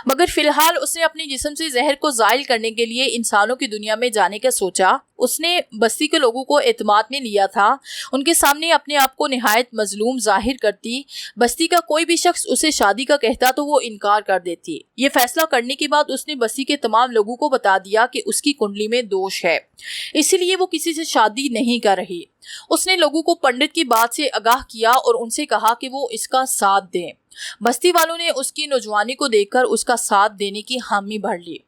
मगर फिलहाल उसने अपने जिस्म से जहर को जायल करने के लिए इंसानों की दुनिया में जाने का सोचा। उसने बस्ती के लोगों को एतमाद में लिया था। उनके सामने अपने आप को निहायत मजलूम जाहिर करती। बस्ती का कोई भी शख्स उसे शादी का कहता तो वो इनकार कर देती। ये फैसला करने के बाद उसने बस्ती के तमाम लोगों को बता दिया कि उसकी कुंडली में दोष है, इसीलिए वो किसी से शादी नहीं कर रही। उसने लोगों को पंडित की बात से आगाह किया और उनसे कहा कि वो इसका साथ दें। बस्ती वालों ने उसकी नौजवानी को देखकर उसका साथ देने की हामी भर ली।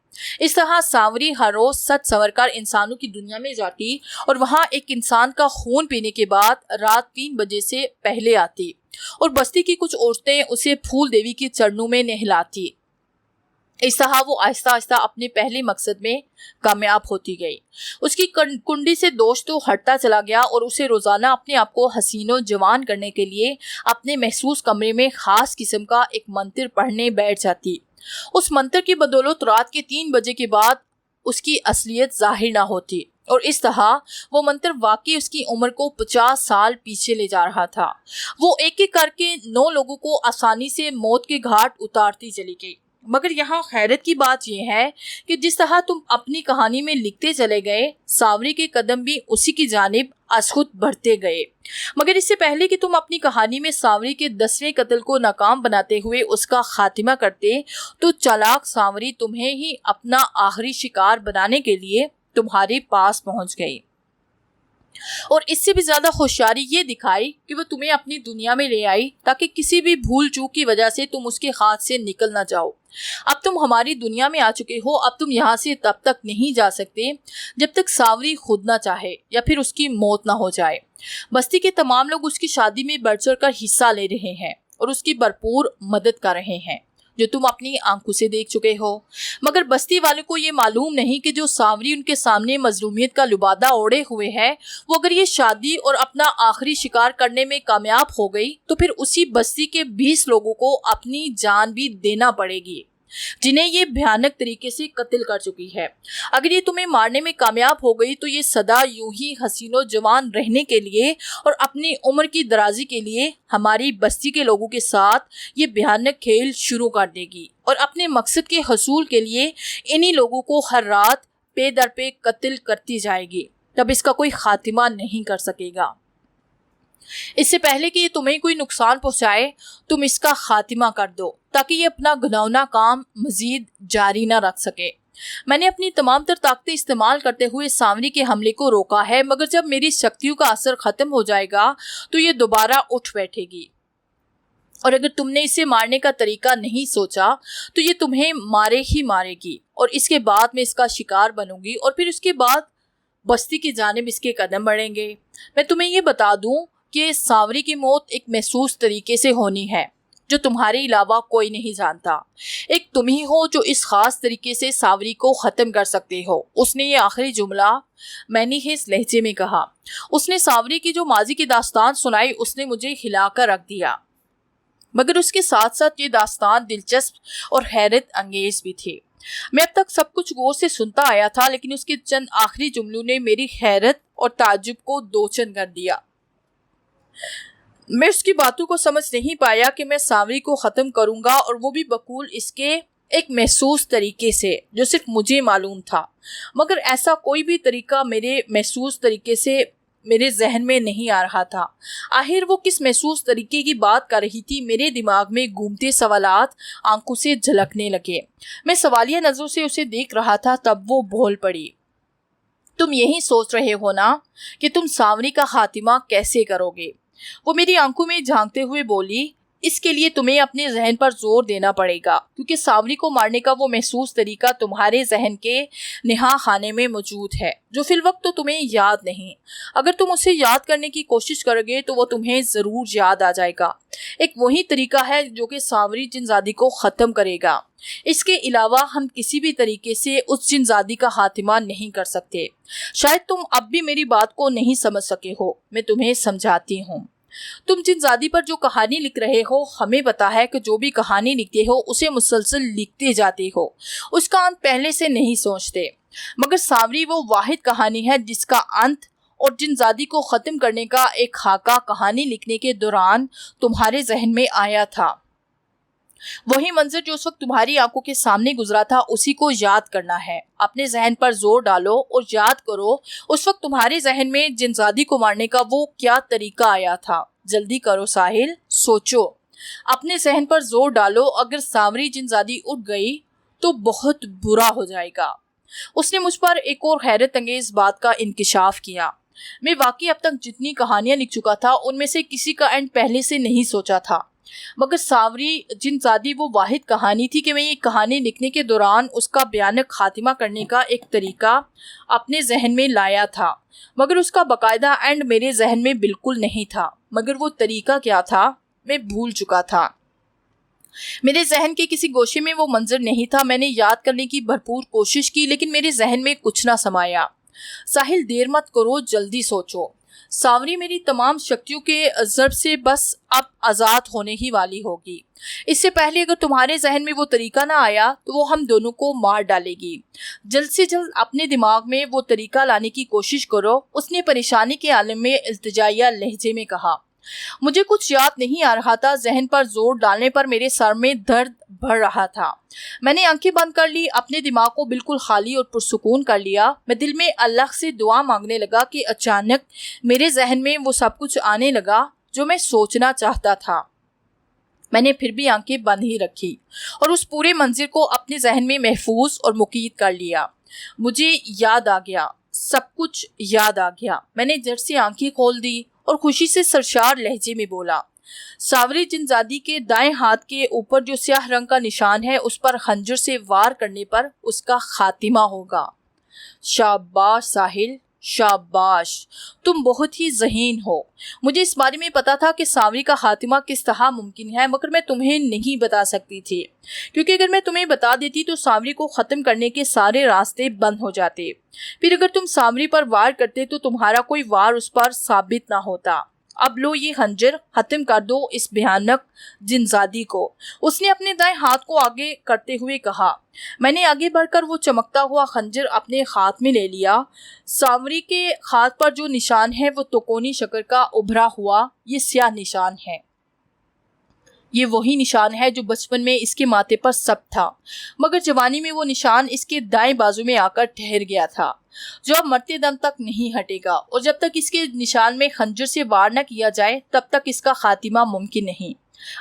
इस तरह सांवरी हर रोज सच संवरकर इंसानों की दुनिया में जाती और वहां एक इंसान का खून पीने के बाद रात 3 बजे से पहले आती और बस्ती की कुछ औरतें उसे फूल देवी के चरणों में नहलाती। इस तरह वो आहिस्ता आहिस्ता अपने पहले मकसद में कामयाब होती गई। उसकी कुंडली से दोष तो हटता चला गया और उसे रोजाना अपने आप को हसीनो जवान करने के लिए अपने महसूस कमरे में खास किस्म का एक मंत्र पढ़ने बैठ जाती। उस मंत्र की बदौलत रात के 3 बजे के बाद उसकी असलियत जाहिर ना होती और इस तरह वो मंत्र वाकई उसकी उम्र को 50 साल पीछे ले जा रहा था। वो एक एक करके 9 लोगों को आसानी से मौत के घाट उतारती चली गई। मगर यहाँ खैरत की बात यह है कि जिस तरह तुम अपनी कहानी में लिखते चले गए, सांवरी के कदम भी उसी की जानिब अशखुद बढ़ते गए। मगर इससे पहले कि तुम अपनी कहानी में सांवरी के 10वें कत्ल को नाकाम बनाते हुए उसका खात्मा करते, तो चालाक सांवरी तुम्हें ही अपना आखिरी शिकार बनाने के लिए तुम्हारे पास पहुंच गई और इससे भी ज्यादा होशियारी ये दिखाई कि वो तुम्हें अपनी दुनिया में ले आई ताकि किसी भी भूल चूक की वजह से तुम उसके हाथ से निकल ना जाओ। अब तुम हमारी दुनिया में आ चुके हो। अब तुम यहाँ से तब तक नहीं जा सकते जब तक सांवरी खुद ना चाहे या फिर उसकी मौत ना हो जाए। बस्ती के तमाम लोग उसकी शादी में बढ़ चढ़ कर हिस्सा ले रहे हैं और उसकी भरपूर मदद कर रहे हैं। جو تم اپنی آنکھوں سے دیکھ چکے ہو، مگر بستی والوں کو یہ معلوم نہیں کہ جو سانوری ان کے سامنے مظلومیت کا لبادہ اوڑھے ہوئے ہے، وہ اگر یہ شادی اور اپنا آخری شکار کرنے میں کامیاب ہو گئی تو پھر اسی بستی کے 20 لوگوں کو اپنی جان بھی دینا پڑے گی جنہیں یہ بھیانک طریقے سے قتل کر چکی ہے۔ اگر یہ تمہیں مارنے میں کامیاب ہو گئی تو یہ سدا یوں ہی حسین و جوان رہنے کے لیے اور اپنی عمر کی درازی کے لیے ہماری بستی کے لوگوں کے ساتھ یہ بھیانک کھیل شروع کر دے گی اور اپنے مقصد کے حصول کے لیے انہی لوگوں کو ہر رات پے در پے قتل کرتی جائے گی۔ تب اس کا کوئی خاتمہ نہیں کر سکے گا۔ اس سے پہلے کہ یہ تمہیں کوئی نقصان پہنچائے، تم اس کا خاتمہ کر دو تاکہ یہ اپنا گھناؤنا کام مزید جاری نہ رکھ سکے۔ میں نے اپنی تمام تر طاقتیں استعمال کرتے ہوئے سانوری کے حملے کو روکا ہے، مگر جب میری شکتیوں کا اثر ختم ہو جائے گا تو یہ دوبارہ اٹھ بیٹھے گی، اور اگر تم نے اسے مارنے کا طریقہ نہیں سوچا تو یہ تمہیں مارے ہی مارے گی، اور اس کے بعد میں اس کا شکار بنوں گی، اور پھر اس کے بعد بستی کی جانب اس کے قدم بڑھیں گے۔ میں تمہیں یہ بتا دوں کہ سانوری کی موت ایک محسوس طریقے سے ہونی ہے جو تمہارے علاوہ کوئی نہیں جانتا۔ ایک تم ہی ہو جو اس خاص طریقے سے سانوری کو ختم کر سکتے ہو۔ اس نے یہ آخری جملہ مینیہس لہجے میں کہا۔ اس نے سانوری کی جو ماضی کی داستان سنائی اس نے مجھے ہلا کر رکھ دیا، مگر اس کے ساتھ ساتھ یہ داستان دلچسپ اور حیرت انگیز بھی تھی۔ میں اب تک سب کچھ غور سے سنتا آیا تھا، لیکن اس کے چند آخری جملوں نے میری حیرت اور تعجب کو دوچن کر دیا۔ میں اس کی باتوں کو سمجھ نہیں پایا کہ میں سانوری کو ختم کروں گا، اور وہ بھی بقول اس کے ایک محسوس طریقے سے جو صرف مجھے معلوم تھا، مگر ایسا کوئی بھی طریقہ میرے محسوس طریقے سے میرے ذہن میں نہیں آ رہا تھا۔ آخر وہ کس محسوس طریقے کی بات کر رہی تھی؟ میرے دماغ میں گھومتے سوالات آنکھوں سے جھلکنے لگے۔ میں سوالیہ نظروں سے اسے دیکھ رہا تھا، تب وہ بول پڑی۔ تم یہی سوچ رہے ہو نا کہ تم سانوری کا خاتمہ کیسے کرو گے؟ وہ میری آنکھوں میں جھانکتے ہوئے بولی۔ اس کے لیے تمہیں اپنے ذہن پر زور دینا پڑے گا، کیونکہ سانوری کو مارنے کا وہ محسوس طریقہ تمہارے ذہن کے نہا خانے میں موجود ہے، جو فی الوقت تو تمہیں یاد نہیں۔ اگر تم اسے یاد کرنے کی کوشش کرو گے تو وہ تمہیں ضرور یاد آ جائے گا۔ ایک وہی طریقہ ہے جو کہ سانوری جن زادی کو ختم کرے گا۔ اس کے علاوہ ہم کسی بھی طریقے سے اس جن زادی کا خاتمہ نہیں کر سکتے۔ شاید تم اب بھی میری بات کو نہیں سمجھ سکے ہو، میں تمہیں سمجھاتی ہوں۔ تم جن زادی پر جو کہانی لکھ رہے ہو، ہمیں پتا ہے کہ جو بھی کہانی لکھتے ہو اسے مسلسل لکھتے جاتے ہو، اس کا انت پہلے سے نہیں سوچتے، مگر سانوری وہ واحد کہانی ہے جس کا انت اور جن زادی کو ختم کرنے کا ایک خاکہ کہانی لکھنے کے دوران تمہارے ذہن میں آیا تھا۔ وہی منظر جو اس وقت تمہاری آنکھوں کے سامنے گزرا تھا، اسی کو یاد کرنا ہے۔ اپنے ذہن پر زور ڈالو اور یاد کرو اس وقت تمہارے ذہن میں جن زادی کو مارنے کا وہ کیا طریقہ آیا تھا۔ جلدی کرو ساحل، سوچو، اپنے ذہن پر زور ڈالو۔ اگر سانوری جن زادی اٹھ گئی تو بہت برا ہو جائے گا۔ اس نے مجھ پر ایک اور حیرت انگیز بات کا انکشاف کیا۔ میں واقعی اب تک جتنی کہانیاں لکھ چکا تھا ان میں سے کسی کا اینڈ پہلے سے نہیں سوچا تھا، مگر سانوری جن زادی وہ واحد کہانی تھی کہ میں یہ کہانی لکھنے کے دوران اس کا بھیانک خاتمہ کرنے کا ایک طریقہ اپنے ذہن میں لایا تھا، مگر اس کا باقاعدہ اینڈ میرے ذہن میں بالکل نہیں تھا۔ مگر وہ طریقہ کیا تھا میں بھول چکا تھا۔ میرے ذہن کے کسی گوشے میں وہ منظر نہیں تھا۔ میں نے یاد کرنے کی بھرپور کوشش کی، لیکن میرے ذہن میں کچھ نہ سمایا۔ ساحل، دیر مت کرو، جلدی سوچو۔ سانوری میری تمام شکتیوں کے ضرب سے بس اب آزاد ہونے ہی والی ہوگی۔ اس سے پہلے اگر تمہارے ذہن میں وہ طریقہ نہ آیا تو وہ ہم دونوں کو مار ڈالے گی۔ جلد سے جلد اپنے دماغ میں وہ طریقہ لانے کی کوشش کرو، اس نے پریشانی کے عالم میں التجائیہ لہجے میں کہا۔ مجھے کچھ یاد نہیں آ رہا تھا۔ ذہن پر زور ڈالنے پر میرے سر میں درد بڑھ رہا تھا۔ میں نے آنکھیں بند کر لی، اپنے دماغ کو بالکل خالی اور پرسکون کر لیا۔ میں دل میں اللہ سے دعا مانگنے لگا کہ اچانک میرے ذہن میں وہ سب کچھ آنے لگا جو میں سوچنا چاہتا تھا۔ میں نے پھر بھی آنکھیں بند ہی رکھی اور اس پورے منظر کو اپنے ذہن میں محفوظ اور مقید کر لیا۔ مجھے یاد آ گیا، سب کچھ یاد آ گیا۔ میں نے جھٹ سے آنکھیں کھول دی اور خوشی سے سرشار لہجے میں بولا، سانوری جن زادی کے دائیں ہاتھ کے اوپر جو سیاہ رنگ کا نشان ہے اس پر خنجر سے وار کرنے پر اس کا خاتمہ ہوگا۔ شاباش ساحل، شاباش، تم بہت ہی ذہین ہو۔ مجھے اس بارے میں پتا تھا کہ سانوری کا خاتمہ کس طرح ممکن ہے، مگر میں تمہیں نہیں بتا سکتی تھی، کیونکہ اگر میں تمہیں بتا دیتی تو سانوری کو ختم کرنے کے سارے راستے بند ہو جاتے۔ پھر اگر تم سانوری پر وار کرتے تو تمہارا کوئی وار اس پر ثابت نہ ہوتا۔ اب لو یہ خنجر، ختم کر دو اس بھیانک جنزادی کو۔ اس نے اپنے دائیں ہاتھ کو آگے کرتے ہوئے کہا۔ میں نے آگے بڑھ کر وہ چمکتا ہوا خنجر اپنے ہاتھ میں لے لیا۔ سانوری کے ہاتھ پر جو نشان ہے وہ توکونی شکل کا ابھرا ہوا یہ سیاہ نشان ہے۔ یہ وہی نشان ہے جو بچپن میں اس کے ماتھے پر سب تھا، مگر جوانی میں وہ نشان اس کے دائیں بازو میں آ کر ٹھہر گیا تھا، جو اب مرتے دم تک نہیں ہٹے گا، اور جب تک اس کے نشان میں خنجر سے وار نہ کیا جائے تب تک اس کا خاتمہ ممکن نہیں۔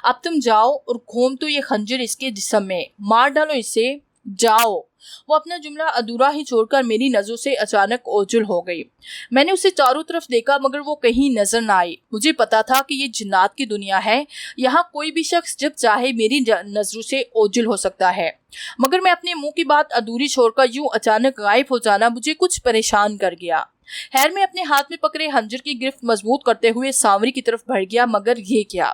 اب تم جاؤ اور گھوم تو یہ خنجر اس کے جسم میں، مار ڈالو اسے، جاؤ۔ وہ اپنا جملہ ادھورا ہی چھوڑ کر میری نظروں سے اچانک اوجھل ہو گئی۔ میں نے اسے چاروں طرف دیکھا مگر وہ کہیں نظر نہ آئی۔ مجھے پتا تھا کہ یہ جنات کی دنیا ہے، یہاں کوئی بھی شخص جب چاہے میری نظروں سے اوجھل ہو سکتا ہے، مگر میں اپنے منہ کی بات ادھوری چھوڑ کر یوں اچانک غائب ہو جانا مجھے کچھ پریشان کر گیا۔ خیر میں اپنے ہاتھ میں پکڑے خنجر کی گرفت مضبوط کرتے ہوئے سانوری کی طرف بڑھ گیا، مگر یہ کیا،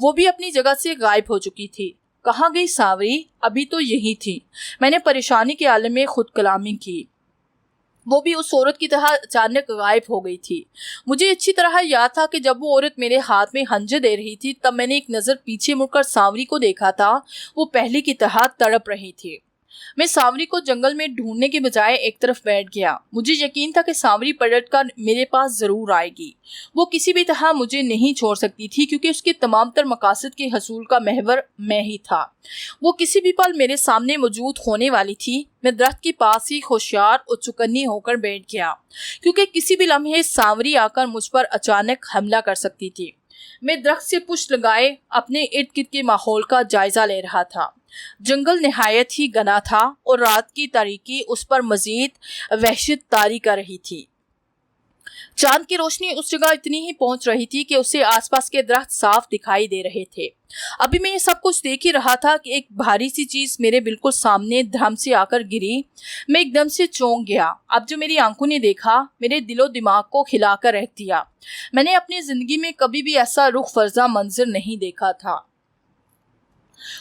وہ بھی اپنی جگہ سے غائب ہو چکی تھی۔ کہاں گئی سانوری؟ ابھی تو یہی تھی۔ میں نے پریشانی کے عالم میں خود کلامی کی۔ وہ بھی اس عورت کی طرح اچانک غائب ہو گئی تھی۔ مجھے اچھی طرح یاد تھا کہ جب وہ عورت میرے ہاتھ میں خنجر دے رہی تھی تب میں نے ایک نظر پیچھے مڑ کر سانوری کو دیکھا تھا۔ وہ پہلے کی طرح تڑپ رہی تھی۔ میں سانوری کو جنگل میں ڈھونڈنے کے بجائے ایک طرف بیٹھ گیا۔ مجھے یقین تھا کہ سانوری پلٹ کر میرے پاس ضرور آئے گی۔ وہ کسی بھی طرح مجھے نہیں چھوڑ سکتی تھی کیونکہ اس کے تمام تر مقاصد کے حصول کا محور میں ہی تھا۔ وہ کسی بھی پل میرے سامنے موجود ہونے والی تھی۔ میں درخت کے پاس ہی ہوشیار اور چوکنے ہو کر بیٹھ گیا کیونکہ کسی بھی لمحے سانوری آ کر مجھ پر اچانک حملہ کر سکتی تھی۔ میں درخت سے پشت لگائے اپنے ارد گرد کے ماحول کا جائزہ لے رہا تھا۔ جنگل نہایت ہی گھنا تھا اور رات کی تاریکی اس پر مزید وحشت طاری کر رہی تھی۔ چاند کی روشنی اس جگہ اتنی ہی پہنچ رہی تھی کہ اسے آس پاس کے درخت صاف دکھائی دے رہے تھے۔ ابھی میں یہ سب کچھ دیکھ ہی رہا تھا کہ ایک بھاری سی چیز میرے بالکل سامنے دھڑام سے آ کر گری۔ میں ایک دم سے چونک گیا۔ اب جو میری آنکھوں نے دیکھا میرے دل و دماغ کو ہلا کر رکھ دیا۔ میں نے اپنی زندگی میں کبھی بھی ایسا رخ فرزا منظر نہیں دیکھا تھا۔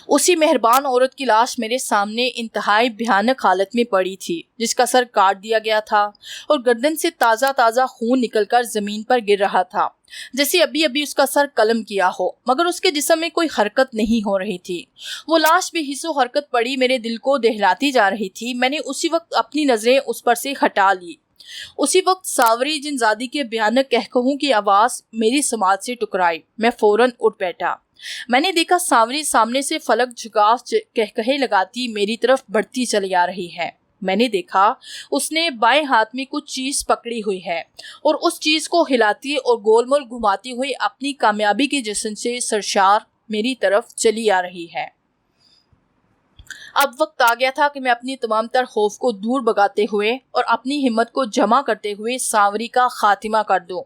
اسی مہربان عورت کی لاش میرے سامنے انتہائی بھیانک حالت میں پڑی تھی، جس کا سر کاٹ دیا گیا تھا اور گردن سے تازہ تازہ خون نکل کر زمین پر گر رہا تھا، جیسے ابھی ابھی اس کا سر قلم کیا ہو، مگر اس کے جسم میں کوئی حرکت نہیں ہو رہی تھی۔ وہ لاش بے حس و حرکت پڑی میرے دل کو دہلاتی جا رہی تھی۔ میں نے اسی وقت اپنی نظریں اس پر سے ہٹا لی۔ اسی وقت سانوری جنزادی کے بھیانک کہکہوں کی آواز میری سماعت سے ٹکرائی۔ میں فوراً اٹھ بیٹھا۔ میں نے دیکھا سانوری سامنے سے فلک جھکا کہکہے لگاتی میری طرف بڑھتی چلی آ رہی ہے۔ میں نے دیکھا اس نے بائیں ہاتھ میں کچھ چیز پکڑی ہوئی ہے اور اس چیز کو ہلاتی اور گول مول گھماتی ہوئی اپنی کامیابی کے جشن سے سرشار میری طرف چلی آ رہی ہے۔ اب وقت آ گیا تھا کہ میں اپنی تمام تر خوف کو دور بھگاتے ہوئے اور اپنی ہمت کو جمع کرتے ہوئے سانوری کا خاتمہ کر دوں۔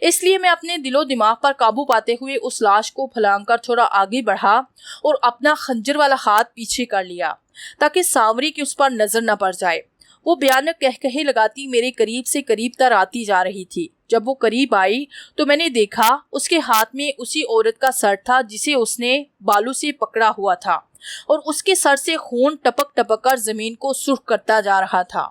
اس لیے میں اپنے دل و دماغ پر قابو پاتے ہوئے اس لاش کو پھلانگ کر تھوڑا آگے بڑھا اور اپنا خنجر والا ہاتھ پیچھے کر لیا تاکہ سانوری کی اس پر نظر نہ پڑ جائے۔ وہ بھیانک کہکہے لگاتی میرے قریب سے قریب تر آتی جا رہی تھی۔ جب وہ قریب آئی تو میں نے دیکھا اس کے ہاتھ میں اسی عورت کا سر تھا جسے اس نے بالوں سے پکڑا ہوا تھا اور اس کے سر سے خون ٹپک ٹپک کر زمین کو سرخ کرتا جا رہا تھا۔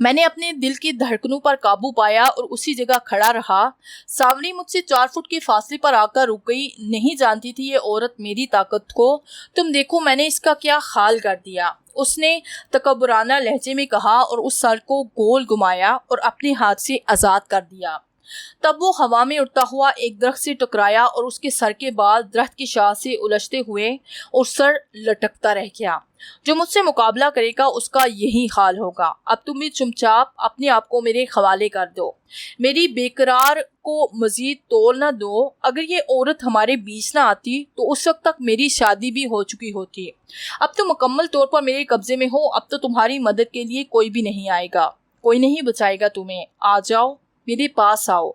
میں نے اپنے دل کی دھڑکنوں پر قابو پایا اور اسی جگہ کھڑا رہا۔ سانوری مجھ سے 4 فٹ کے فاصلے پر آ کر رک گئی۔ نہیں جانتی تھی یہ عورت میری طاقت کو۔ تم دیکھو میں نے اس کا کیا حال کر دیا، اس نے تکبرانہ لہجے میں کہا اور اس سر کو گول گھمایا اور اپنے ہاتھ سے آزاد کر دیا۔ تب وہ ہوا میں اڑتا ہوا ایک درخت سے ٹکرایا اور اس کے سر کے بال درخت کی شاخ سے الجھتے ہوئے اور سر لٹکتا رہ گیا۔ جو مجھ سے مقابلہ کرے گا اس کا یہی حال ہوگا۔ اب تم بھی چپ چاپ اپنے آپ کو میرے حوالے کر دو، میری بے قرار کو مزید توڑ نہ دو۔ اگر یہ عورت ہمارے بیچ نہ آتی تو اس وقت تک میری شادی بھی ہو چکی ہوتی۔ اب تو مکمل طور پر میرے قبضے میں ہو۔ اب تو تمہاری مدد کے لیے کوئی بھی نہیں آئے گا، کوئی نہیں بچائے گا تمہیں۔ آ جاؤ، میرے پاس آؤ،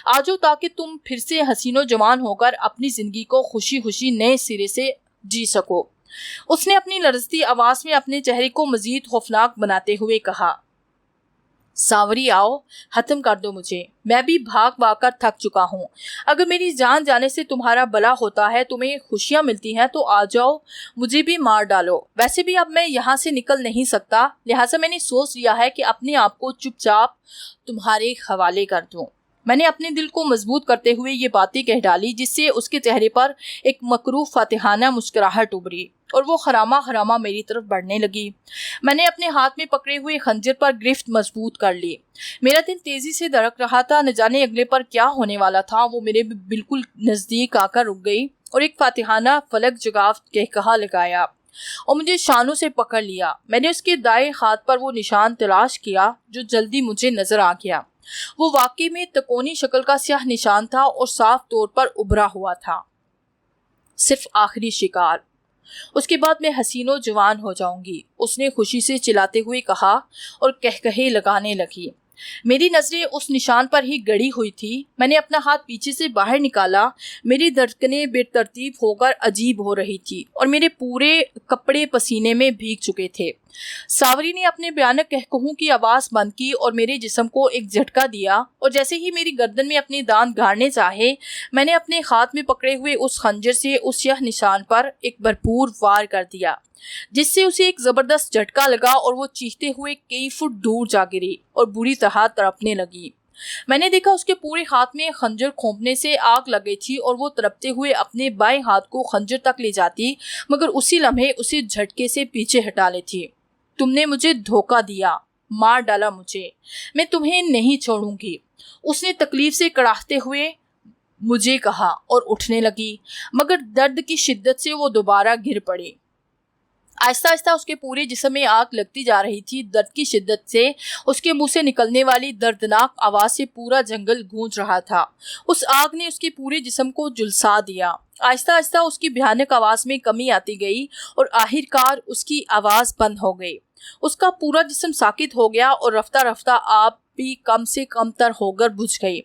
آ جاؤ تاکہ تم پھر سے حسین و جوان ہو کر اپنی زندگی کو خوشی خوشی نئے سرے سے جی سکو۔ اس نے اپنی لرزتی آواز میں اپنے چہرے کو مزید خوفناک بناتے ہوئے کہا۔ सावरी आओ, खत्म कर दो मुझे, मैं भी भाग भाग कर थक चुका हूँ। अगर मेरी जान जाने से तुम्हारा भला होता है, तुम्हें खुशियाँ मिलती हैं तो आ जाओ, मुझे भी मार डालो। वैसे भी अब मैं यहाँ से निकल नहीं सकता, लिहाजा मैंने सोच लिया है कि अपने आप को चुपचाप तुम्हारे हवाले कर दूं। मैंने अपने दिल को मजबूत करते हुए ये बातें कह डाली, जिससे उसके चेहरे पर एक मकरूह फातिहाना मुस्कुराहट उभरी और वो खरामा खरामा मेरी तरफ बढ़ने लगी। मैंने अपने हाथ में पकड़े हुए खंजर पर गिरफ्त मजबूत कर ली। मेरा दिल तेजी से धड़क रहा था, न जाने अगले पर क्या होने वाला था। वो मेरे बिल्कुल नजदीक आकर रुक गई और एक फातिहाना फलक जगाव कहकहा लगाया और मुझे शानों से पकड़ लिया। मैंने उसके दाएं हाथ पर वो निशान तलाश किया जो जल्दी मुझे नजर आ गया। वो वाकई में तकोनी शक्ल का स्याह निशान था और साफ तौर पर उभरा हुआ था। सिर्फ आखिरी शिकार, उसके बाद मैं हसीनो जवान हो जाऊंगी, उसने खुशी से चिल्लाते हुए कहा और कहकहे लगाने लगी। मेरी नजरें उस निशान पर ही गड़ी हुई थी। मैंने अपना हाथ पीछे से बाहर निकाला। मेरी धड़कनें बेतरतीब होकर अजीब हो रही थी और मेरे पूरे कपड़े पसीने में भीग चुके थे। सावरी ने अपने भयानक कहकहों की आवाज बंद की और मेरे जिस्म को एक झटका दिया और जैसे ही मेरी गर्दन में अपने दांत गाड़ने चाहे, मैंने अपने हाथ में पकड़े हुए उस खंजर से उस यह निशान पर एक भरपूर वार कर दिया, जिससे उसे एक जबरदस्त झटका लगा और वो चीखते हुए कई फुट दूर जा गिरी और बुरी तरह तड़पने लगी। मैंने देखा उसके पूरे हाथ में खंजर खोंपने से आग लग गई थी और वो तड़पते हुए अपने बाएं हाथ को खंजर तक ले जाती, मगर उसी लम्हे उसे झटके से पीछे हटा लेती। तुमने मुझे धोखा दिया, मार डाला मुझे, मैं तुम्हें नहीं छोड़ूंगी, उसने तकलीफ से कड़ाहते हुए मुझे कहा और उठने लगी, मगर दर्द की शिद्दत से वो दोबारा गिर पड़ी। आहिस्ता आहिस्ता उसके पूरे जिस्म में आग लगती जा रही थी। दर्द की शिद्दत से उसके मुंह से निकलने वाली दर्दनाक आवाज से पूरा जंगल गूंज रहा था। उस आग ने उसके पूरे जिस्म को झुलसा दिया। आहिस्ता आहिस्ता उसकी भयानक आवाज में कमी आती गई और आखिरकार उसकी आवाज बंद हो गई। उसका पूरा जिस्म साकित हो गया और रफ्ता रफ्ता आप भी कम से कम तर होकर बुझ गई।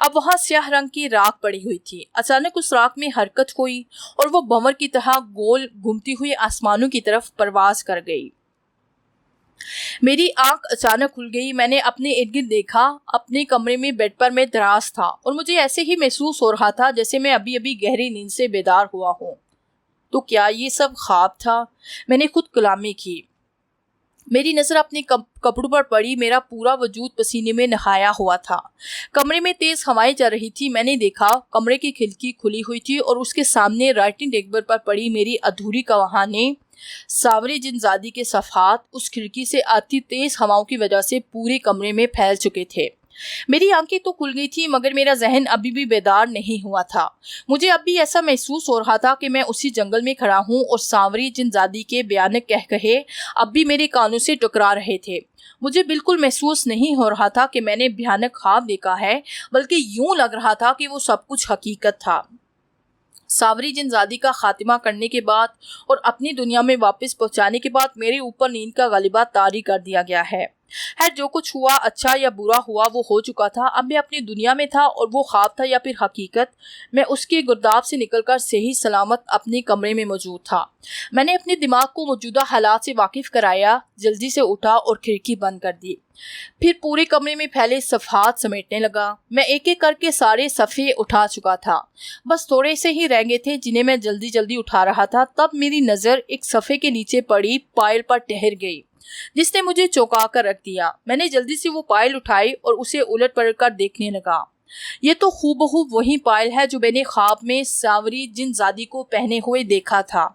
अब वहां स्याह रंग की राख पड़ी हुई थी। अचानक उस राख में हरकत हुई और वो भंवर की तरह गोल घूमती हुई आसमानों की तरफ परवाज कर गई। मेरी आंख अचानक खुल गई। मैंने अपने इर्द गिर्द देखा। अपने कमरे में बेड पर मैं दराज था और मुझे ऐसे ही महसूस हो रहा था जैसे मैं अभी अभी गहरी नींद से बेदार हुआ हूँ। तो क्या ये सब ख्वाब था? मैंने खुद कलामी की। मेरी नजर अपने कपड़ों पर पड़ी। मेरा पूरा वजूद पसीने में नहाया हुआ था। कमरे में तेज हवाएं चल रही थी। मैंने देखा कमरे की खिड़की खुली हुई थी और उसके सामने राइटिंग टेबल पर पड़ी मेरी अधूरी कहानी सावरी जिनजादी के सफ़हात उस खिड़की से आती तेज हवाओं की वजह से पूरे कमरे में फैल चुके थे। मेरी आंखें तो खुल गई थी, मगर मेरा जहन अभी भी बेदार नहीं हुआ था। मुझे अब भी ऐसा महसूस हो रहा था कि मैं उसी जंगल में खड़ा हूँ और सावरी जिनजादी के भयानक कहकहे अब भी मेरे कानों से टकरा रहे थे। मुझे बिल्कुल महसूस नहीं हो रहा था कि मैंने भयानक ख्वाब देखा है, बल्कि यूं लग रहा था कि वो सब कुछ हकीकत था। सावरी जिनजादी का खात्मा करने के बाद और अपनी दुनिया में वापस पहुंचाने के बाद मेरे ऊपर नींद का गलिबा तारी कर दिया गया है। जो कुछ हुआ, अच्छा या बुरा हुआ, वो हो चुका था। अब मैं अपनी दुनिया में था और वो ख्वाब था या फिर हकीकत। मैं उसके गुर्दाब से निकलकर सही सलामत अपने कमरे में मौजूद था। मैंने अपने दिमाग को मौजूदा हालात से वाकिफ कराया, जल्दी से उठा और खिड़की बंद कर दी। फिर पूरे कमरे में फैले सफ़हात समेटने लगा। मैं एक एक करके सारे सफ़े उठा चुका था। बस थोड़े से ही रह गए थे जिन्हें मैं जल्दी जल्दी उठा रहा था। तब मेरी नज़र एक सफ़े के नीचे पड़ी पायल पर ठहर गई, जिसने मुझे चौंका कर रख दिया। मैंने जल्दी से वो पायल उठाई और उसे उलट पलट कर देखने लगा। ये तो हूबहू वही पायल है जो मैंने ख्वाब में सावरी जिनजादी को पहने हुए देखा था।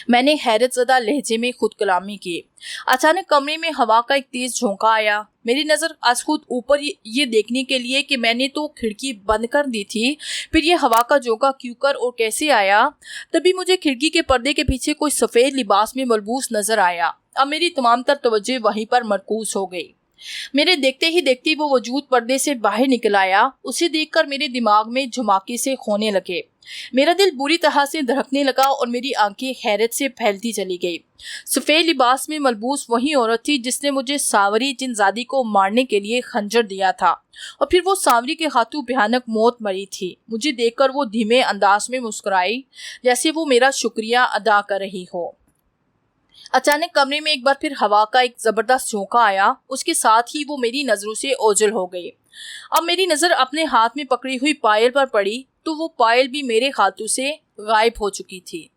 मैंने हैरत ज़दा लहजे में खुद कलामी की। अचानक कमरे में हवा का एक तेज झोंका आया। मेरी नज़र आज खुद ऊपर ये देखने के लिए कि मैंने तो खिड़की बंद कर दी थी, फिर ये हवा का झोंका क्यों कर और कैसे आया। तभी मुझे खिड़की के पर्दे के पीछे कोई सफ़ेद लिबास में मलबूस नजर आया। अब मेरी तमाम तर तवज्जो वहीं पर मरकूज हो गई। मेरे देखते ही देखते वो वजूद पर्दे से बाहर निकल आया। उसे देखकर मेरे दिमाग में झमाके से खोने लगे। मेरा दिल बुरी तरह से धड़कने लगा और मेरी आंखें हैरत से फैलती चली गई। सफ़ेद लिबास में मलबूस वही औरत थी जिसने मुझे सावरी जिनजादी को मारने के लिए खंजर दिया था और फिर वो सावरी के हाथों भयानक मौत मरी थी। मुझे देखकर वो धीमे अंदाज में मुस्कुराई, जैसे वो मेरा शुक्रिया अदा कर रही हो। اچانک کمرے میں ایک بار پھر ہوا کا ایک زبردست جھونکا آیا، اس کے ساتھ ہی وہ میری نظروں سے اوجھل ہو گئی۔ اب میری نظر اپنے ہاتھ میں پکڑی ہوئی پائل پر پڑی تو وہ پائل بھی میرے ہاتھوں سے غائب ہو چکی تھی۔